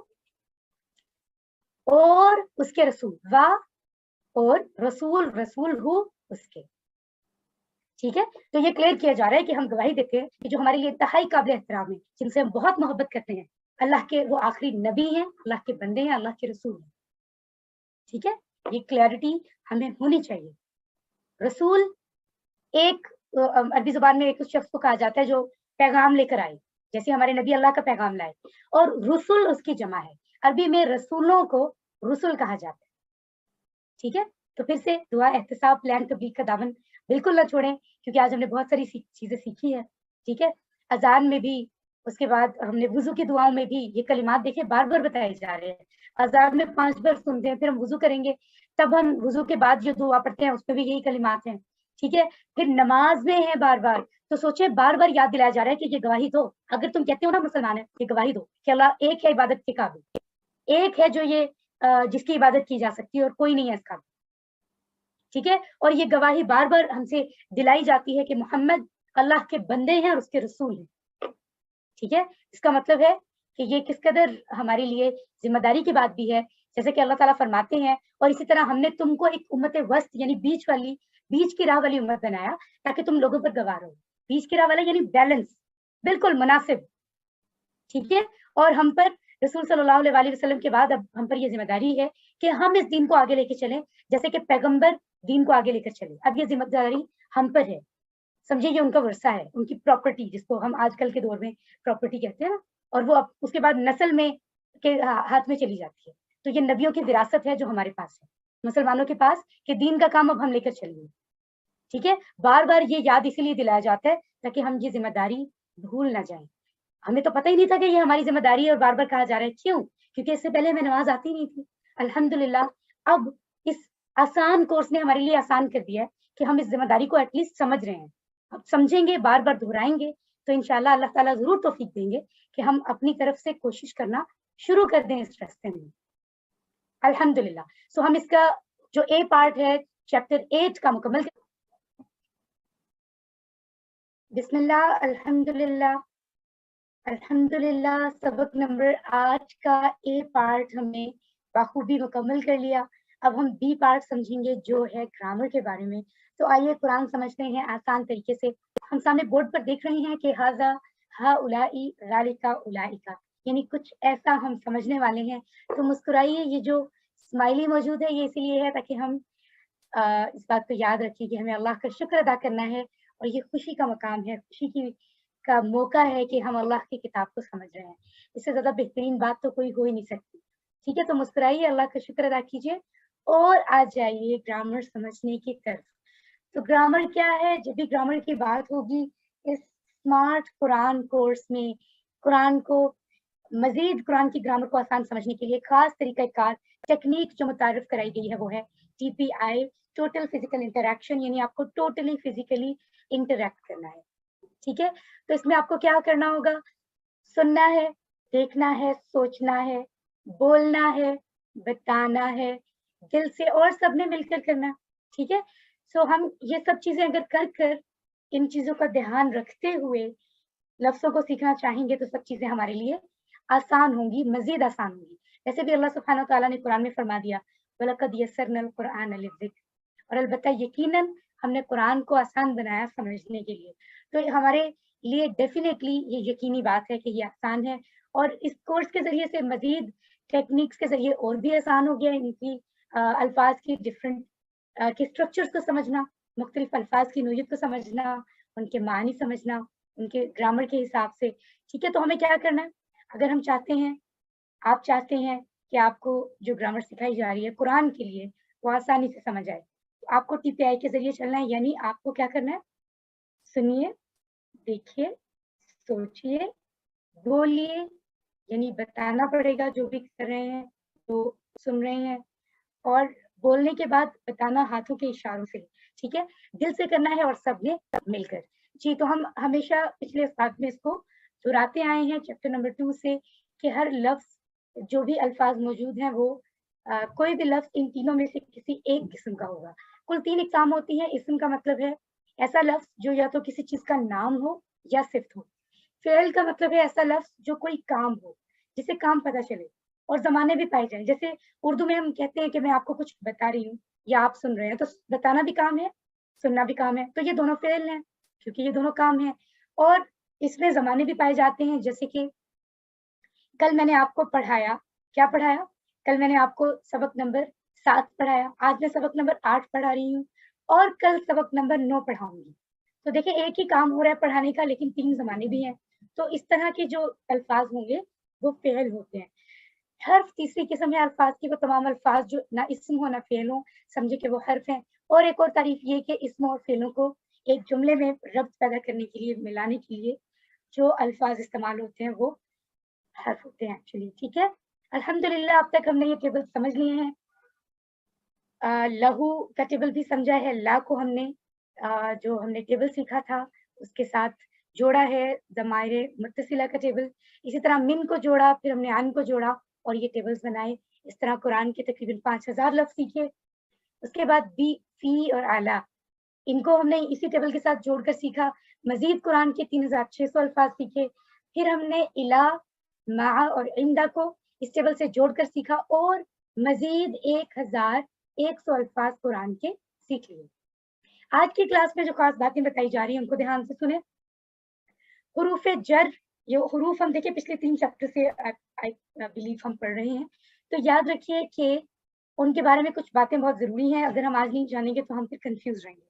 और उसके रसूल, वा और रसूल, रसूल हु उसके, ٹھیک ہے، تو یہ کلیئر کیا جا رہا ہے کہ ہم گواہی دیتے ہیں کہ جو ہمارے لیے انتہائی قابل احترام ہے، جن سے ہم بہت محبت کرتے ہیں، اللہ کے وہ آخری نبی ہیں، اللہ کے بندے ہیں، اللہ کے رسول ہیں. ٹھیک ہے، یہ کلیئرٹی ہمیں ہونی چاہیے. رسول ایک عربی زبان میں ایک اس شخص کو کہا جاتا ہے جو پیغام لے کر آئے، جیسے ہمارے نبی اللہ کا پیغام لائے، اور رسول اس کی جمع ہے. عربی میں رسولوں کو رسول کہا جاتا ہے. ٹھیک ہے، تو پھر سے دعا، احتساب، پلان تبلیغ کا دامن بالکل نہ چھوڑیں، کیونکہ آج ہم نے بہت ساری چیزیں سیکھی ہیں. ٹھیک ہے، اذان میں بھی، اس کے بعد ہم نے وضو کی دعاؤں میں بھی یہ کلمات دیکھے بار بار بتائے جا رہے ہیں. اذان میں 5 بار سنتے ہیں، پھر ہم وضو کریں گے، تب ہم وضو کے بعد جو دعا پڑھتے ہیں اس میں بھی یہی کلمات ہیں. ٹھیک ہے، پھر نماز میں ہے بار بار، تو سوچے بار بار یاد دلایا جا رہا ہے کہ یہ گواہی دو. اگر تم کہتے ہو نا مسلمان ہے، یہ گواہی دو کہ اللہ ایک ہے عبادت کے قابل، ایک ہے جو یہ جس کی عبادت کی جا سکتی ہے اور کوئی نہیں ہے اس کا. ٹھیک ہے، اور یہ گواہی بار بار ہم سے دلائی جاتی ہے کہ محمد اللہ کے بندے ہیں اور اس کے رسول ہیں. ٹھیک ہے، اس کا مطلب ہے کہ یہ کس قدر ہمارے لیے ذمہ داری کی بات بھی ہے. جیسے کہ اللہ تعالیٰ فرماتے ہیں، اور اسی طرح ہم نے تم کو ایک امت وسط یعنی بیچ کی راہ والی امت بنایا تاکہ تم لوگوں پر گوار ہو. بیچ کی راہ والا یعنی بیلنس، بالکل مناسب. ٹھیک ہے، اور ہم پر رسول صلی اللہ علیہ وسلم کے بعد اب ہم پر یہ ذمہ داری ہے کہ ہم اس دین کو آگے لے کے چلیں، جیسے کہ پیغمبر دین کو آگے لے کر چلے. اب یہ ذمہ داری ہم پر ہے. سمجھے، یہ ان کا ورثہ ہے، ان کی پراپرٹی، جس کو ہم آج کل کے دور میں پراپرٹی کہتے ہیں نا، اور وہ اس کے بعد نسل میں کے ہاتھ میں چلی جاتی ہے. تو یہ نبیوں کی وراثت ہے جو ہمارے پاس ہے، مسلمانوں کے پاس، کہ دین کا کام اب ہم لے کر چلیے. ٹھیک ہے، بار بار یہ یاد اسی لیے دلایا جاتا ہے تاکہ ہم یہ ذمہ داری بھول نہ جائیں. ہمیں تو پتہ ہی نہیں تھا کہ یہ ہماری ذمہ داری ہے اور بار بار کہا جا رہا ہے. کیوں؟ کیونکہ اس سے پہلے ہمیں نماز آتی نہیں تھی. الحمدللہ اب اس آسان کورس نے ہمارے لیے آسان کر دیا ہے کہ ہم اس ذمہ داری کو ایٹ لیسٹ سمجھ رہے ہیں. اب سمجھیں گے، بار بار دہرائیں گے، تو انشاءاللہ اللہ تعالیٰ ضرور توفیق دیں گے کہ ہم اپنی طرف سے کوشش کرنا شروع کر دیں اس راستے میں. الحمدللہ. سو ہم اس کا جو اے پارٹ ہے چیپٹر 8 کا مکمل. بسم اللہ، الحمدللہ. الحمدللہ سبق نمبر 8 کا اے پارٹ ہم نے بخوبی مکمل کر لیا. اب ہم بی پارٹ سمجھیں گے جو ہے گرامر کے بارے میں. تو آئیے قرآن سمجھتے ہیں آسان طریقے سے. ہم سامنے بورڈ پر دیکھ رہے ہیں کہ ہاذا ہا اولائی ذالکا اولائکا، یعنی کچھ ایسا ہم سمجھنے والے ہیں. تو مسکرائیے. یہ جو اسمائلی موجود ہے یہ اسی لیے ہے تاکہ ہم اس بات کو یاد رکھیں کہ ہمیں اللہ کا شکر ادا کرنا ہے، اور یہ خوشی کا مقام ہے، خوشی کا موقع ہے کہ ہم اللہ کی کتاب کو سمجھ رہے ہیں. اس سے زیادہ بہترین بات تو کوئی ہو ہی نہیں سکتی. ٹھیک ہے، تو مسکرائیے، اللہ کا شکر ادا کیجیے اور آ جائیے گرامر سمجھنے کی طرف. تو گرامر کیا ہے؟ جب بھی گرامر کی بات ہوگی اس اسمارٹ قرآن کورس میں، قرآن کو مزید، قرآن کی گرامر کو آسان سمجھنے کے لیے خاص طریقہ کار ٹیکنیک جو متعارف کرائی گئی ہے وہ ہے TPI، ٹوٹل فزیکل انٹریکشن، یعنی آپ کو ٹوٹلی فزیکلی انٹریکٹ کرنا ہے. ٹھیک ہے، تو اس میں آپ کو کیا کرنا ہوگا؟ سننا ہے، دیکھنا ہے، سوچنا ہے، بولنا ہے، بتانا ہے، دل سے اور سب نے مل کر کرنا. ٹھیک ہے، سو ہم یہ سب چیزیں اگر کر ان چیزوں کا دھیان رکھتے ہوئے لفظوں کو سیکھنا چاہیں گے تو سب چیزیں ہمارے لیے آسان ہوں گی، مزید آسان ہوں گی. ویسے بھی اللہ سبحانہ تعالیٰ نے قرآن میں فرما دیا وَلَقَدْ يَسَّرْنَا الْقُرْآنَ لِلذِّكْرِ، اور البتہ یقیناً ہم نے قرآن کو آسان بنایا سمجھنے کے لیے. تو ہمارے لیے ڈیفینیٹلی یہ یقینی بات ہے کہ یہ آسان ہے، اور اس کورس کے ذریعے سے مزید ٹیکنیکس کے ذریعے اور بھی آسان ہو گیا ان کی الفاظ کی ڈفرینٹ کے اسٹرکچرس کو سمجھنا، مختلف الفاظ کی نوعیت کو سمجھنا، ان کے معنی سمجھنا ان کے گرامر کے حساب سے. ٹھیک ہے، تو ہمیں کیا کرنا ہے؟ اگر ہم چاہتے ہیں، آپ چاہتے ہیں کہ آپ کو جو گرامر سکھائی جا رہی ہے قرآن کے لیے وہ آسانی سے سمجھ آئے، تو آپ کو TPI کے ذریعے چلنا ہے. یعنی آپ کو کیا کرنا ہے؟ سنیے، دیکھیے، سوچیے، بولیے، یعنی بتانا پڑے گا جو بھی کر رہے ہیں، جو سن رہے ہیں، اور بولنے کے بعد بتانا ہاتھوں کے اشاروں سے. ٹھیک ہے، دل سے کرنا ہے اور سب نے مل کر. جی، تو ہم ہمیشہ پچھلے اسباق میں اس کو دہراتے آئے ہیں چیپٹر نمبر 2 سے کہ ہر لفظ، جو بھی الفاظ موجود ہیں وہ کوئی بھی لفظ ان تینوں میں سے کسی ایک قسم کا ہوگا. کل 3 اقسام ہوتی ہیں. اسم کا مطلب ہے ایسا لفظ جو یا تو کسی چیز کا نام ہو یا صفت ہو. فعل کا مطلب ہے ایسا لفظ جو کوئی کام ہو، جسے کام پتہ چلے اور زمانے بھی پائے جائیں. جیسے اردو میں ہم کہتے ہیں کہ میں آپ کو کچھ بتا رہی ہوں یا آپ سن رہے ہیں، تو بتانا بھی کام ہے सुनना भी काम है, तो ये दोनों फेल हैं क्योंकि ये दोनों काम हैं। और इसमें ज़माने भी पाए जाते हैं, जैसे कि कल मैंने आपको पढ़ाया, क्या पढ़ाया? कल मैंने आपको सबक नंबर 7 पढ़ाया, आज मैं सबक नंबर 8 पढ़ा रही हूँ और कल सबक नंबर 9 पढ़ाऊँगी। तो देखिए एक ही काम हो रहा है पढ़ाने का, लेकिन 3 ज़माने भी हैं। तो इस तरह के जो अल्फाज होंगे वो फ़ेल होते हैं। हर्फ तीसरी किस्म है अल्फाज की, वो तमाम अल्फाज जो ना इस्म हो ना फ़ेल हो, समझे कि वो हर्फ हैं। और एक और तारीफ ये कि इस्म और फ़ेलों को एक जुमले में रब्त पैदा करने के लिए, मिलाने के लिए जो अल्फाज इस्तेमाल होते हैं वो हर्फ होते हैं एक्चुअली, ठीक है? अल्हम्दुलिल्लाह अब तक हमने ये टेबल समझ लिए हैं। लहू का टेबल भी समझा है, ला को हमने जो हमने टेबल सीखा था उसके साथ जोड़ा है, ज़माइरे मुत्तसिला का टेबल। इसी तरह मिन को जोड़ा, फिर हमने अन को जोड़ा और ये टेबल्स बनाए। इस तरह कुरान के तकरीबन 5000 लफ्ज़ सीखे। उसके बाद बी, फी और आला, इनको हमने इसी टेबल के साथ जोड़कर सीखा। मज़ीद कुरान के 3600 अल्फाज सीखे। फिर हमने इला, मा और इंदा को इस टेबल से जोड़कर सीखा और मज़ीद 1100 अल्फाज कुरान के सीख लिए। आज की क्लास में जो खास बातें बताई जा रही हैं उनको ध्यान से सुने। हुरूफ़ जर, ये हुरूफ हम देखिए पिछले 3 चैप्टर से आई बिलीव हम पढ़ रहे हैं। तो याद रखिए कि उनके बारे में कुछ बातें बहुत ज़रूरी हैं, अगर हम आज नहीं जानेंगे तो हम फिर कन्फ्यूज़ रहेंगे।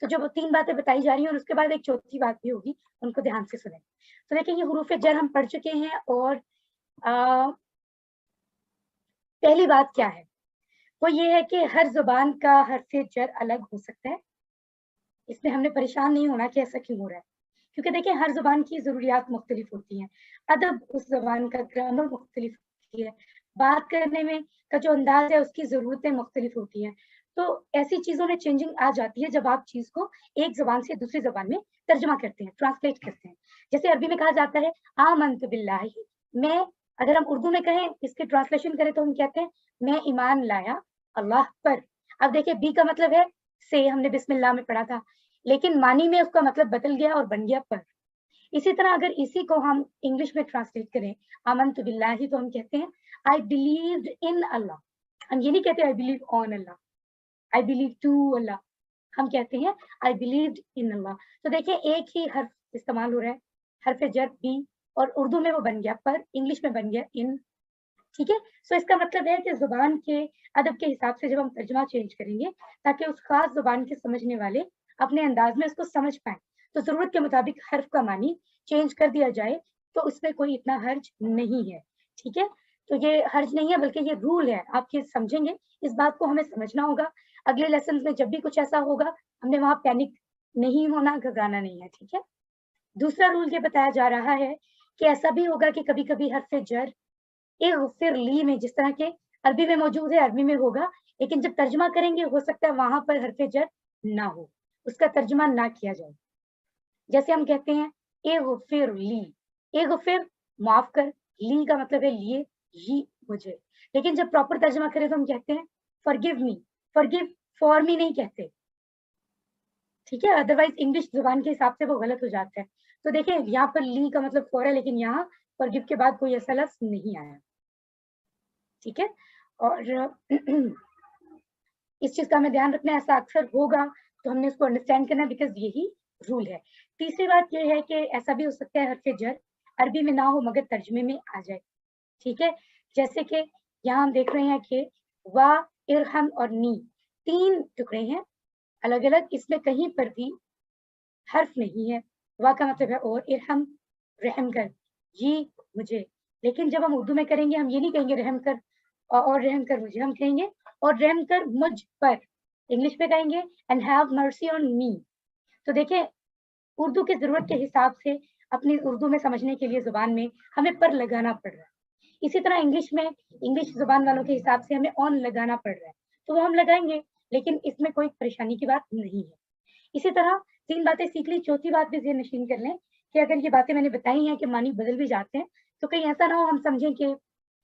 तो जो वो 3 बातें बताई जा रही हैं और उसके बाद एक चौथी बात भी होगी, उनको ध्यान से सुनें। तो देखिए ये हुरूफ़ जर हम पढ़ चुके हैं और पहली बात क्या है? वो ये है कि हर ज़ुबान का हर्फ़ जर अलग हो सकता है। इसमें हमने परेशान नहीं होना कि ऐसा क्यों हो रहा है, क्योंकि देखिए हर ज़ुबान की ज़रूरियात मुख्तलिफ होती हैं। अदब उस ज़ुबान का ग्रामर मुख्तलिफ होती है, बात करने में का जो अंदाज़ है उसकी ज़रूरतें मुख्तलिफ होती हैं। तो ऐसी चीज़ों में चेंजिंग आ जाती है जब आप चीज़ को एक ज़ुबान से दूसरी ज़ुबान में तर्जुमा करते हैं, ट्रांसलेट करते हैं। जैसे अरबी में कहा जाता है आमनतु बिल्लाहि, मैं, अगर हम उर्दू में कहें इसके ट्रांसलेशन करें तो हम कहते हैं मैं ईमान लाया अल्लाह पर। अब देखिए बी का मतलब है से, हमने बिस्मिल्लाह में पढ़ा था, लेकिन मानी में उसका मतलब बदल गया और बन गया पर। इसी तरह अगर इसी को हम इंग्लिश में ट्रांसलेट करें आमनतु बिल्लाहि, तो हम कहते हैं आई बिलीव्ड इन अल्लाह। हम ये नहीं कहते I believe on Allah, I believe to Allah, हम कहते हैं आई बिलीव्ड इन अल्लाह। तो देखिए एक ही हर्फ इस्तेमाल हो रहा है, हर्फ जर बी, और उर्दू में वो बन गया पर, इंग्लिश में बन गया इन, ठीक है? सो इसका मतलब है कि ज़ुबान के अदब के हिसाब से जब हम तर्जुमा चेंज करेंगे ताकि उस खास ज़ुबान के समझने वाले अपने अंदाज में उसको समझ पाएँ, तो ज़रूरत के मुताबिक हर्फ का मानी चेंज कर दिया जाए, तो उसमें कोई इतना हर्ज नहीं है, ठीक है? तो ये हर्ज नहीं है बल्कि ये रूल है, आप ये समझेंगे, इस बात को हमें समझना होगा। अगले लेसन्स में जब भी कुछ ऐसा होगा, हमने वहाँ पैनिक नहीं होना, घबराना नहीं है, ठीक है? दूसरा रूल ये बताया जा रहा है कि ऐसा भी होगा कि कभी-कभी हर्फ जर इग़फ़िर ली में, जिस तरह के अरबी में मौजूद है, अरबी में होगा, लेकिन जब तर्जुमा करेंगे हो सकता है वहाँ पर हर्फ़े जर ना हो, उसका तर्जुमा ना किया जाए। जैसे हम कहते हैं इग़फ़िर ली, इग़फ़िर माफ़ कर, ली का मतलब है लिए, ही मुझे। लेकिन जब प्रॉपर तर्जुमा करें तो हम कहते हैं forgive me, forgive for me नहीं कहते, ठीक है? अदरवाइज़ इंग्लिश ज़ुबान के हिसाब से वो गलत हो जाता है। तो देखिए यहाँ पर ली का मतलब फॉर है, लेकिन यहाँ फ़ॉरगिव के बाद कोई ऐसा लफ्ज़ नहीं आया, ठीक है? और इस चीज़ का हमें ध्यान रखना है, ऐसा अक्सर होगा, तो हमने उसको अंडरस्टैंड करना है बिकॉज़ यही रूल है। तीसरी बात ये है कि ऐसा भी हो सकता है हर्फ़े जर अरबी में ना हो मगर तर्जुमे में आ जाए, ठीक है? जैसे कि यहाँ हम देख रहे हैं कि वा, इरहम और नी 3 टुकड़े हैं अलग-अलग, इसमें कहीं पर भी हर्फ नहीं है। वा का मतलब है और, इरहम रहम कर, ये मुझे। लेकिन जब हम उर्दू में करेंगे हम ये नहीं कहेंगे रहम कर और रहम कर मुझे, हम कहेंगे और रहम कर मुझ पर। इंग्लिश में कहेंगे and have mercy on me. तो देखिए उर्दू की ज़रूरत के हिसाब से अपनी उर्दू में समझने के लिए ज़ुबान में हमें पर लगाना पड़ रहा है। इसी तरह इंग्लिश में, इंग्लिश ज़ुबान वालों के हिसाब से हमें ऑन लगाना पड़ रहा है, तो वो हम लगाएँगे, लेकिन इसमें कोई परेशानी की बात नहीं है। इसी तरह 3 बातें सीख ली, चौथी बात भी ज़हन नशीन कर लें कि अगर ये बातें मैंने बताई हैं कि मानी बदल भी जाते हैं, तो कहीं ऐसा ना हो हम समझें कि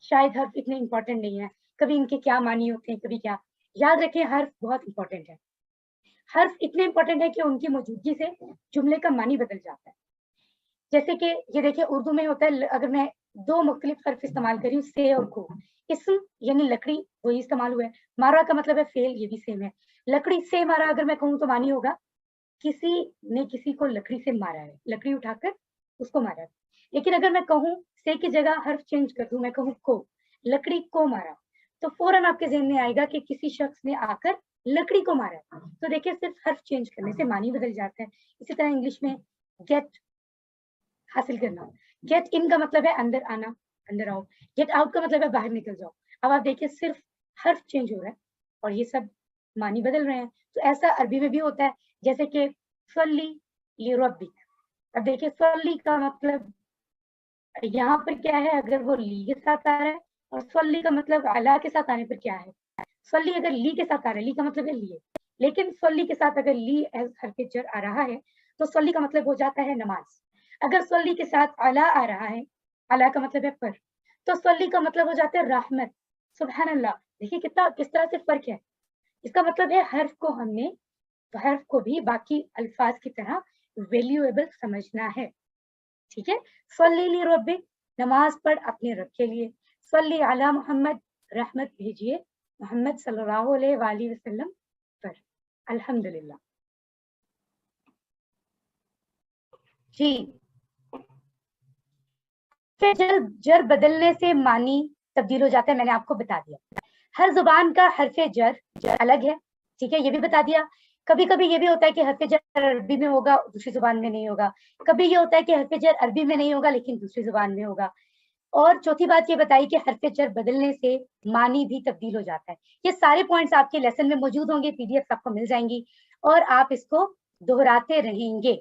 शायद हर्फ इतने इम्पोर्टेंट नहीं है, कभी इनके क्या मानी होते हैं, कभी क्या। याद रखें हर्फ बहुत इम्पोर्टेंट है। हर्फ इतने इम्पोर्टेंट है कि उनकी मौजूदगी से जुमले का मानी बदल जाता है। जैसे कि ये देखिए उर्दू में होता है, अगर मैं 2 मुख्तलिफ हर्फ इस्तेमाल कर रही हूँ से और को, इस्म यानी लकड़ी वही इस्तेमाल हुआ है, मारा का मतलब है फेल, ये भी सेम है। लकड़ी से मारा अगर मैं कहूँ तो मानी होगा किसी ने किसी को लकड़ी से मारा है, लकड़ी उठाकर उसको मारा है। लेकिन अगर मैं कहूँ से की जगह हर्फ चेंज कर दूं, मैं कहूँ को, लकड़ी को मारा, तो फौरन आपके ज़हन में आएगा कि किसी शख्स ने आकर लकड़ी को मारा है। तो देखिए सिर्फ हर्फ चेंज करने से मानी बदल जाता है। इसी तरह इंग्लिश में गेट हासिल करना, गेट इन का मतलब है अंदर आना, अंदर आओ, गेट आउट का मतलब है बाहर निकल जाओ। अब आप देखिए सिर्फ हर्फ चेंज हो रहा है और ये सब मानी बदल रहे हैं। तो ऐसा अरबी में भी होता है, जैसे कि सल्ली लिरब्बिक। अब देखिए सल्ली का मतलब यहाँ पर क्या है, अगर वो ली के साथ आ रहा है, और सल्ली का मतलब अला के साथ आने पर क्या है, सल्ली अगर ली के साथ आ रहा है, ली का मतलब है लिए, लेकिन सल्ली के साथ अगर ली एज हरफ जर आ रहा है तो सल्ली का मतलब हो जाता है नमाज। अगर सल्ली के साथ अला आ रहा है, अला का मतलब है पर, तो सल्ली का मतलब हो जाता है रहमत। सुभान अल्लाह, देखिए कितना किस तरह से फर्क है। इसका मतलब है हर्फ को हमने हर्फ को भी बाकी अल्फाज की तरह वैल्यूएबल समझना है। ठीक है, सल्ली ली रब्बिक, नमाज पढ़ अपने रब के लिए, सल्ली अला मोहम्मद, रहमत भेजिए मोहम्मद सल्लल्लाहु अलैहि वसल्लम पर। अल्हम्दुलिल्लाह जी। फिर जर बदलने से मानी तब्दील हो जाता है, मैंने आपको बता दिया। हर जुबान का हरफ जर अलग है, ठीक है, ये भी बता दिया। कभी कभी ये भी होता है कि हरफ जर अरबी में होगा दूसरी जुबान में नहीं होगा, कभी ये होता है कि हरफ जर अरबी में नहीं होगा लेकिन दूसरी जुबान में होगा। और चौथी बात ये बताई कि हरफ जर बदलने से मानी भी तब्दील हो जाता है। ये सारे पॉइंट्स आपके लेसन में मौजूद होंगे, पीडीएफ आपको मिल जाएंगी और आप इसको दोहराते रहेंगे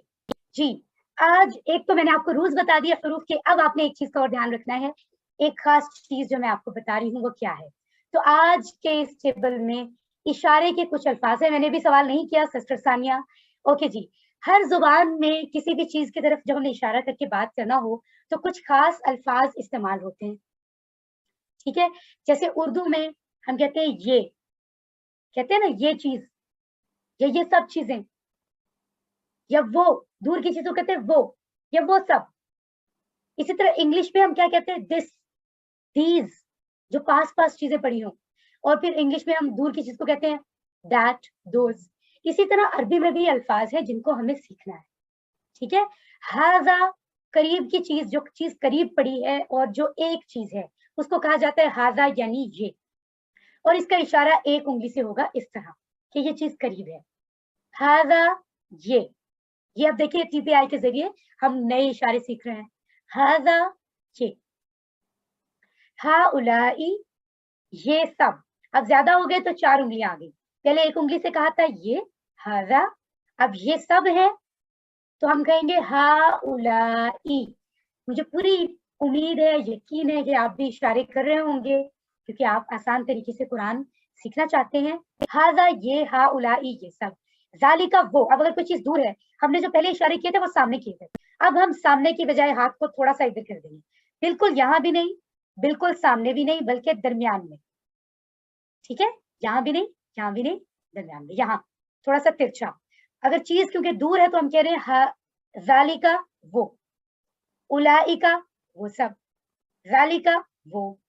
जी। आज एक तो मैंने आपको रूल्स बता दिया हरूफ के, अब आपने एक चीज का और ध्यान रखना है, एक खास चीज जो मैं आपको बता रही हूँ वो क्या है। तो आज के इस टेबल में इशारे के कुछ अल्फाज है, मैंने भी सवाल नहीं किया सिस्टर सानिया। ओके जी, हर जुबान में किसी भी चीज की तरफ जब हमने इशारा करके बात करना हो तो कुछ खास अल्फाज इस्तेमाल होते हैं, ठीक है। जैसे उर्दू में हम कहते हैं ये, कहते हैं ना ये चीज, ये सब चीजें, या वो, दूर की चीज को कहते हैं वो, या वो सब। इसी तरह इंग्लिश में हम क्या कहते हैं, दिस, दीज, जो पास पास चीजें पड़ी हो। और फिर इंग्लिश में हम दूर की चीज को कहते हैं दैट, दोज। इसी तरह अरबी में भी अल्फाज है जिनको हमें सीखना है, ठीक है। हाजा, करीब की चीज, जो चीज करीब पड़ी है और जो एक चीज है उसको कहा जाता है हाजा यानी ये। और इसका इशारा एक उंगली से होगा इस तरह कि ये चीज करीब है, हाजा ये अब देखिए टीपीआई के जरिए हम नए इशारे सीख रहे हैं। हाजा ये, हा उलाई ये सब। अब ज्यादा हो गए तो 4 उंगलियां आ गई, पहले एक उंगली से कहा था ये हाजा, अब ये सब है तो हम कहेंगे हा उलाई। मुझे पूरी उम्मीद है, यकीन है कि आप भी इशारे कर रहे होंगे क्योंकि आप आसान तरीके से कुरान सीखना चाहते हैं। हाजा ये, हा उलाई ये सब, जालिका वो। अब अगर कोई चीज दूर है, हमने जो पहले इशारे किए थे वो सामने किए थे, अब हम सामने की बजाय हाथ को थोड़ा सा इधर कर देंगे, बिल्कुल यहाँ भी नहीं, बिल्कुल सामने भी नहीं, बल्कि दरमियान में, ठीक है। यहाँ भी नहीं, यहाँ भी नहीं, दरमियान में, यहाँ थोड़ा सा तिरछा। अगर चीज क्योंकि दूर है तो हम कह रहे हैं जालिका वो, उलाइका वो सब, जालिका वो,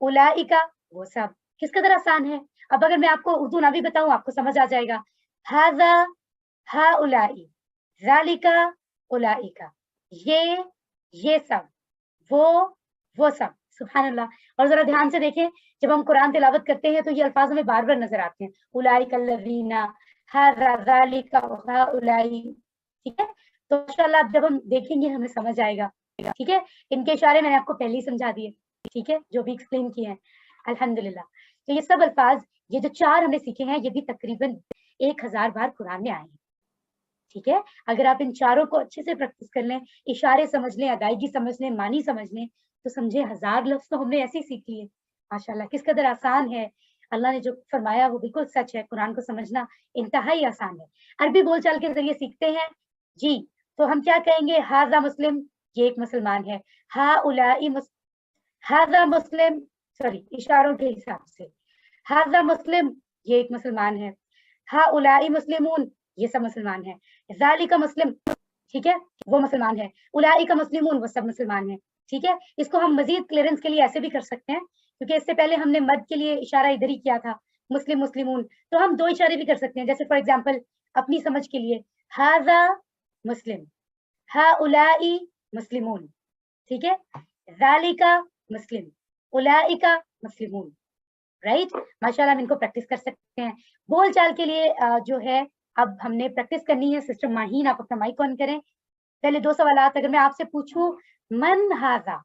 उलाइका वो सब। किस कदर आसान है। अब अगर मैं आपको उर्दू ना भी बताऊं आपको समझ आ जाएगा। हाजा हा उलाई, जालिका उलाइका, ये सब, वो सब। सुभान अल्लाह। और जरा ध्यान से देखें, जब हम कुरान तिलावत करते हैं तो ये अल्फाज हमें बार बार नजर आते हैं, उलाइका लजीना, हाजा जालिका हा उलाई, ठीक है। तो इंशाल्लाह जब हम देखेंगे हमें समझ आएगा, ठीक है। इनके इशारे मैंने आपको पहले ही समझा दिए, ठीक है, जो भी एक्सप्लेन किए हैं अल्हम्दुलिल्लाह। तो ये सब अल्फाज, ये जो 4 हमने सीखे हैं, ये भी तकरीबन 1000 बार कुरान में आए हैं, ठीक है। अगर आप इन चारों को अच्छे से प्रैक्टिस कर लें, इशारे समझ लें, अदायगी समझ लें, मानी समझ लें, तो समझे 1000 लफ्ज तो हमने ऐसे ही सीख लिए। माशाल्लाह, किस कदर आसान है। अल्लाह ने जो फरमाया वो बिल्कुल सच है, कुरान को समझना इंतहाई आसान है। अरबी बोलचाल के जरिए सीखते हैं जी, तो हम क्या कहेंगे, हाजा मुस्लिम, ये एक मुसलमान है, हा उलाई हाजा मुस्लिम, सॉरी इशारों के हिसाब से, हाजा मुस्लिम ये एक मुसलमान है, हा उलाई मुस्लिमून ये सब मुसलमान है, जालिका मुस्लिम, ठीक है, वो मुसलमान है, उलाई का मुस्लिमून वो सब मुसलमान है, ठीक है। इसको हम मजीद क्लियरेंस के लिए ऐसे भी कर सकते हैं, क्योंकि इससे पहले हमने मद के लिए इशारा इधर ही किया था, मुस्लिम मुस्लिमून, तो हम 2 इशारे भी कर सकते हैं। जैसे फॉर एग्जाम्पल اپنی سمجھ کے لیے ھذا مسلم، ہؤلائی مسلمون، ٹھیک ہے، ذالک مسلم، اولئک مسلمون، رائٹ. ماشاءاللہ ہم ان کو پریکٹس کر سکتے ہیں. بول چال کے لیے جو ہے اب ہم نے پریکٹس کرنی ہے. سسٹر ماہین آپ اپنا مائک آن کریں. پہلے 2 سوالات. اگر میں آپ سے پوچھوں من ھذا،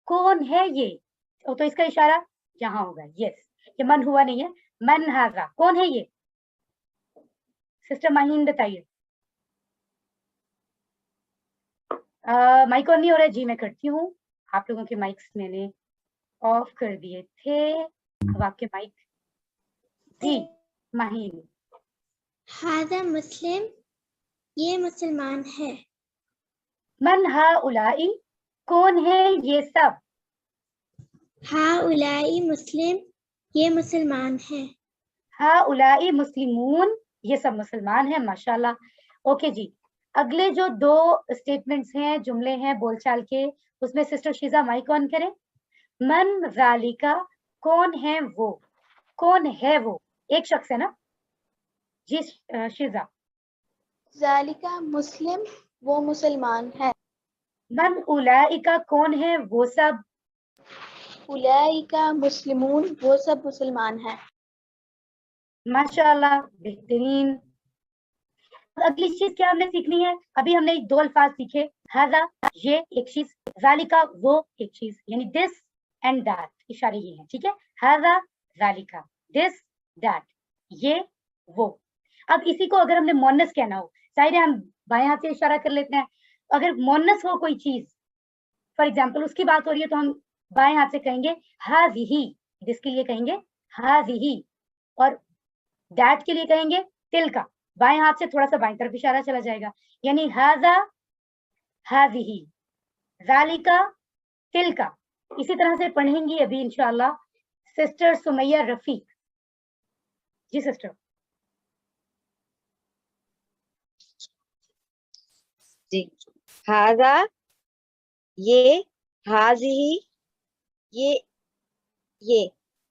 کون ہے یہ، تو اس کا اشارہ یہاں ہوگا. یس، یہ من ہوا نہیں ہے. من ھذا، کون ہے یہ؟ سسٹر ماہین بتائیے. مائک آن نہیں ہو رہا ہے. جی میں کرتی ہوں. آپ لوگوں کے مائکس میں نے آف کر دیے تھے. اب آپ کے مائک. جی ماہین. ھذا مسلم، یہ مسلمان ہے. من ہؤلائی، کون ہے یہ سب؟ ہؤلائی مسلم، یہ مسلمان ہے. ہؤلائی مسلمون، یہ سب مسلمان ہیں. ماشاءاللہ. اوکے جی. اگلے جو 2 اسٹیٹمنٹس ہیں، جملے ہیں بول چال کے، اس میں سسٹر شیزا مائک آن کریں. من ذالکا، کون ہے وہ، کون ہے وہ؟ ایک شخص ہے نا جی. شیزا. ذالکا مسلم، وہ مسلمان ہے. من اولئکا، کون ہے وہ سب؟ اولئکا مسلمون، وہ سب مسلمان ہیں. ماشاءاللہ، بہترین. اگلی چیز کیا ہم نے سیکھنی ہے؟ ابھی ہم نے 2 الفاظ سیکھے. ھذا، یہ ایک چیز. ذالکا، وہ ایک چیز. یعنی دس اینڈ دیٹ، اشارے یہ ہیں. ٹھیک ہے. ھذا ذالکا، دس دیٹ، یہ وہ. اب اسی کو اگر ہم نے مونس کہنا ہو، ظاہر ہے ہم بائیں ہاتھ سے اشارہ کر لیتے ہیں. اگر مونس ہو کوئی چیز، فار ایگزامپل اس کی بات ہو رہی ہے، تو ہم بائیں ہاتھ سے کہیں گے ھذہ، جس کے لیے کہیں گے ھذہ. اور دیٹ کے لیے کہیں گے تلکا. بائیں ہاتھ سے تھوڑا سا بائیں طرف اشارہ چلا جائے گا. یعنی ھذا ھذہ، ذالکا تلکا. اسی طرح سے پڑھیں گی ابھی انشاءاللہ سسٹر سمیہ رفیق. جی سسٹر. جی. ھذا، یہ، ھذہ، یہ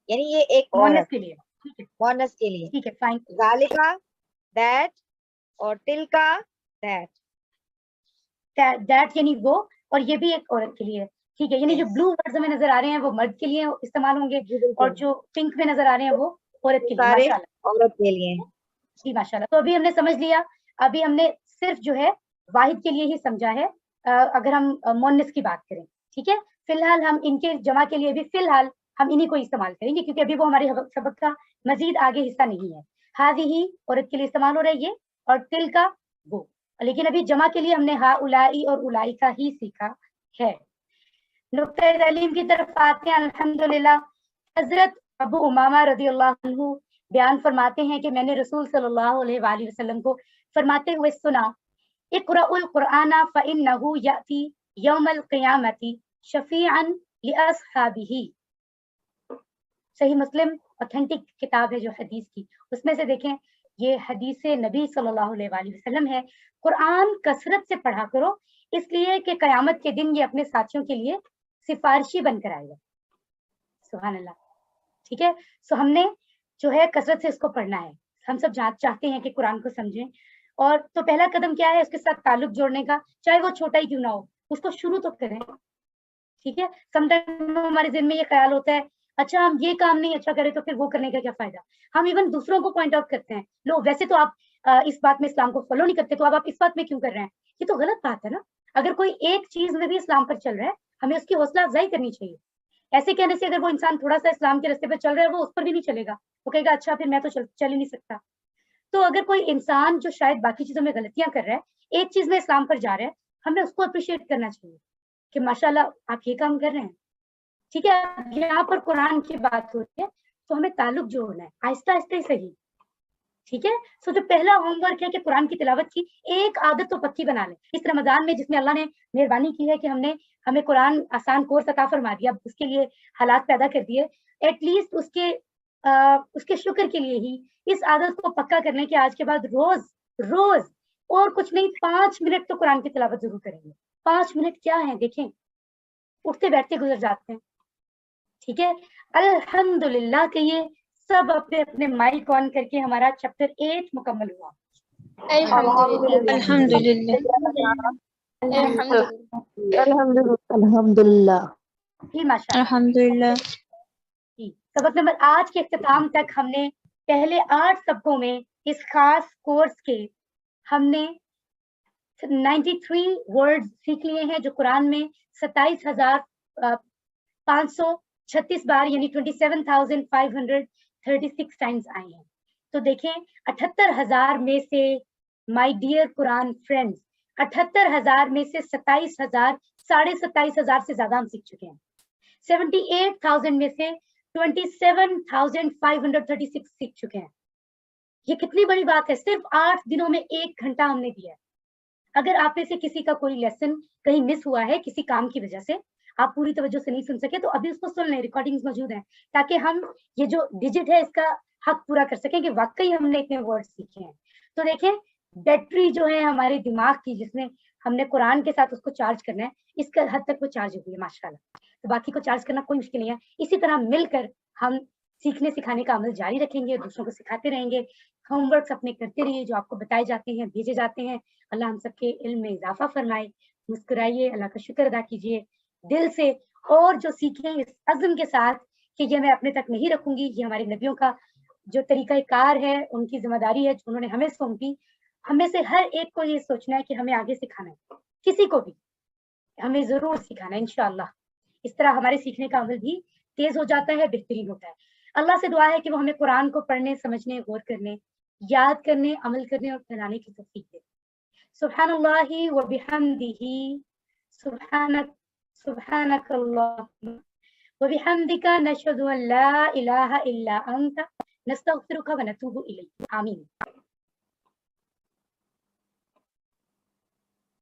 یعنی یہ ایک مونس عورت. کے لیے. ٹھیک ہے، مونس کے لیے. ٹھیک ہے، فائن. ذالکا دیٹ، اور تلکا دیٹ. دیٹ یعنی وہ، اور یہ بھی ایک عورت کے لیے. ٹھیک ہے. یعنی جو بلو ورڈز ہمیں نظر آ رہے ہیں وہ مرد کے لیے استعمال ہوں گے، جی اور بالکل، جو پنک میں نظر آ رہے ہیں وہ عورت کے لیے. سارے ماشاءاللہ. عورت کے لیے. جی ماشاءاللہ. تو ابھی ہم نے سمجھ لیا. ابھی ہم نے صرف جو ہے واحد کے لیے ہی سمجھا ہے، اگر ہم مونس کی بات کریں. ٹھیک ہے. فی الحال ہم ان کے جمع کے لیے بھی فی الحال ہم انہیں کو استعمال کریں گے، کیونکہ ابھی وہ ہمارے سبق کا مزید آگے حصہ نہیں ہے. ھذہ عورت کے لیے استعمال ہو رہا ہے یہ، اور تلکا وہ. لیکن ابھی جمع کے لیے ہم نے ہؤلائی اور اولئکا ہی سیکھا ہے. نقطۂ تعلیم کی طرف آتے ہیں. الحمدللہ. حضرت ابو امامہ رضی اللہ عنہ بیان فرماتے ہیں کہ میں نے رسول صلی اللہ علیہ وآلہ وسلم کو فرماتے ہوئے سنا، اقرأوا القرآن فإنه یأتی یوم القیامۃ شفیعا لأصحابہ. صحیح مسلم اوتھینٹک کتاب ہے جو حدیث کی. اس میں سے دیکھیں یہ حدیث نبی صلی اللہ علیہ وآلہ وسلم ہے. قرآن کثرت سے پڑھا کرو، اس لیے کہ قیامت کے دن یہ اپنے ساتھیوں کے لیے سفارشی بن کر آئے گا. سبحان اللہ. ٹھیک ہے. سو ہم نے جو ہے کثرت سے اس کو پڑھنا ہے. ہم سب چاہتے ہیں کہ قرآن کو سمجھیں، اور تو پہلا قدم کیا ہے؟ اس کے ساتھ تعلق جوڑنے کا، چاہے وہ چھوٹا ہی کیوں نہ ہو، اس کو شروع تو کریں. ٹھیک ہے. سم ٹائم ہمارے ذہن میں یہ خیال ہوتا ہے اچھا ہم یہ کام نہیں اچھا کرے تو پھر وہ کرنے کا کیا فائدہ. ہم ایون دوسروں کو پوائنٹ آؤٹ کرتے ہیں، لو ویسے تو آپ اس بات میں اسلام کو فالو نہیں کرتے، تو اب آپ اس بات میں کیوں کر رہے ہیں؟ یہ تو غلط بات ہے نا. اگر کوئی ایک چیز میں بھی اسلام پر چل رہا ہے، ہمیں اس کی حوصلہ افزائی کرنی چاہیے. ایسے کہنے سے اگر وہ انسان تھوڑا سا اسلام کے راستے پہ چل رہا ہے، وہ اس پر بھی نہیں چلے گا. وہ کہے گا اچھا پھر میں تو چل ہی نہیں سکتا. تو اگر کوئی انسان جو شاید باقی چیزوں میں غلطیاں کر رہا ہے، ایک چیز میں اسلام پر جا رہا ہے، ہمیں اس کو اپریشیٹ کرنا چاہیے کہ ماشاءاللہ آپ یہ کام کر رہے ہیں. ٹھیک ہے. یہاں پر قرآن کی بات ہوتی ہے تو ہمیں تعلق جوڑنا ہے، آہستہ آہستہ ہی صحیح. ٹھیک ہے. سو جو پہلا ہوم ورک ہے کہ قرآن کی تلاوت کی ایک عادت تو پکی بنا لیں. اس رمضان میں جس میں اللہ نے مہربانی کی ہے کہ ہمیں قرآن آسان کورس عطا فرما دیا، اس کے لیے حالات پیدا کر دیے، ایٹ لیسٹ اس کے شکر کے لیے ہی اس عادت کو پکا کرنے کے آج کے بعد روز اور کچھ نہیں 5 منٹ تو قرآن کی تلاوت ضرور کریں گے. 5 منٹ کیا ہے دیکھیں، اٹھتے بیٹھتے گزر جاتے ہیں. ٹھیک ہے. الحمدللہ کہ یہ سب اپنے اپنے مائک آن کر کے ہمارا چیپٹر 8 مکمل ہوا. الحمدللہ الحمدللہ جی ماشاء اللہ. الحمدللہ. جی سبق نمبر آج کے اختتام تک ہم نے پہلے 8 سبقوں میں اس خاص کورس کے ہم نے 93 ورڈز سیکھ لیے ہیں جو قرآن میں 27,536 بار یعنی 27,536 ٹائمز آئے ہیں. تو دیکھیں 78,000 میں سے مائی ڈیئر قرآن فرینڈز 78,000 میں سے 27,000 27,500 سے زیادہ ہم سیکھ چکے ہیں. 78,000 میں سے 27,536 سیکھ چکے ہیں. یہ کتنی بڑی بات ہے. صرف 8 دنوں میں 1 گھنٹہ ہم نے دیا ہے. اگر آپ میں سے کسی کا کوئی لیسن کہیں مس ہوا ہے کسی کام کی وجہ سے آپ پوری توجہ سے نہیں سن سکے تو ابھی اس کو سن لیں. ریکارڈنگز موجود ہیں تاکہ ہم یہ جو ڈیجٹ ہے اس کا حق پورا کر سکیں کہ واقعی ہم نے اتنے ورڈ سیکھے ہیں. تو دیکھیں بیٹری جو ہے ہمارے دماغ کی جس میں ہم نے قرآن کے ساتھ اس کو چارج کرنا ہے اس کا حد تک وہ چارج ہو گئی ہے ماشاءاللہ. تو باقی کو چارج کرنا کوئی مشکل نہیں ہے. اسی طرح مل کر ہم سیکھنے سکھانے کا عمل جاری رکھیں گے دوسروں کو سکھاتے رہیں گے. ہوم ورکس اپنے کرتے رہیے جو آپ کو بتائے جاتے ہیں بھیجے جاتے ہیں. اللہ ہم سب کے علم میں اضافہ فرمائے. مسکرائیے اللہ کا شکر ادا کیجیے دل سے اور جو سیکھیں اس عزم کے ساتھ کہ یہ میں اپنے تک نہیں رکھوں گی. یہ ہمارے نبیوں کا جو طریقہ کار ہے ان کی ذمہ داری ہے جو انہوں نے ہمیں سونپی. ہمیں سے ہر ایک کو یہ سوچنا ہے کہ ہمیں آگے سکھانا ہے. کسی کو بھی ہمیں ضرور سکھانا ہے انشاءاللہ. اس طرح ہمارے سیکھنے کا عمل بھی تیز ہو جاتا ہے بہترین ہوتا ہے. اللہ سے دعا ہے کہ وہ ہمیں قرآن کو پڑھنے سمجھنے غور کرنے یاد کرنے عمل کرنے اور پھیلانے کی توفیق دے. سبحان اللہ و بحمدہ سبحانک اللہم و بحمدک نشہد ان لا الہ الا انت نستغفرک و نتوب الیک. آمین.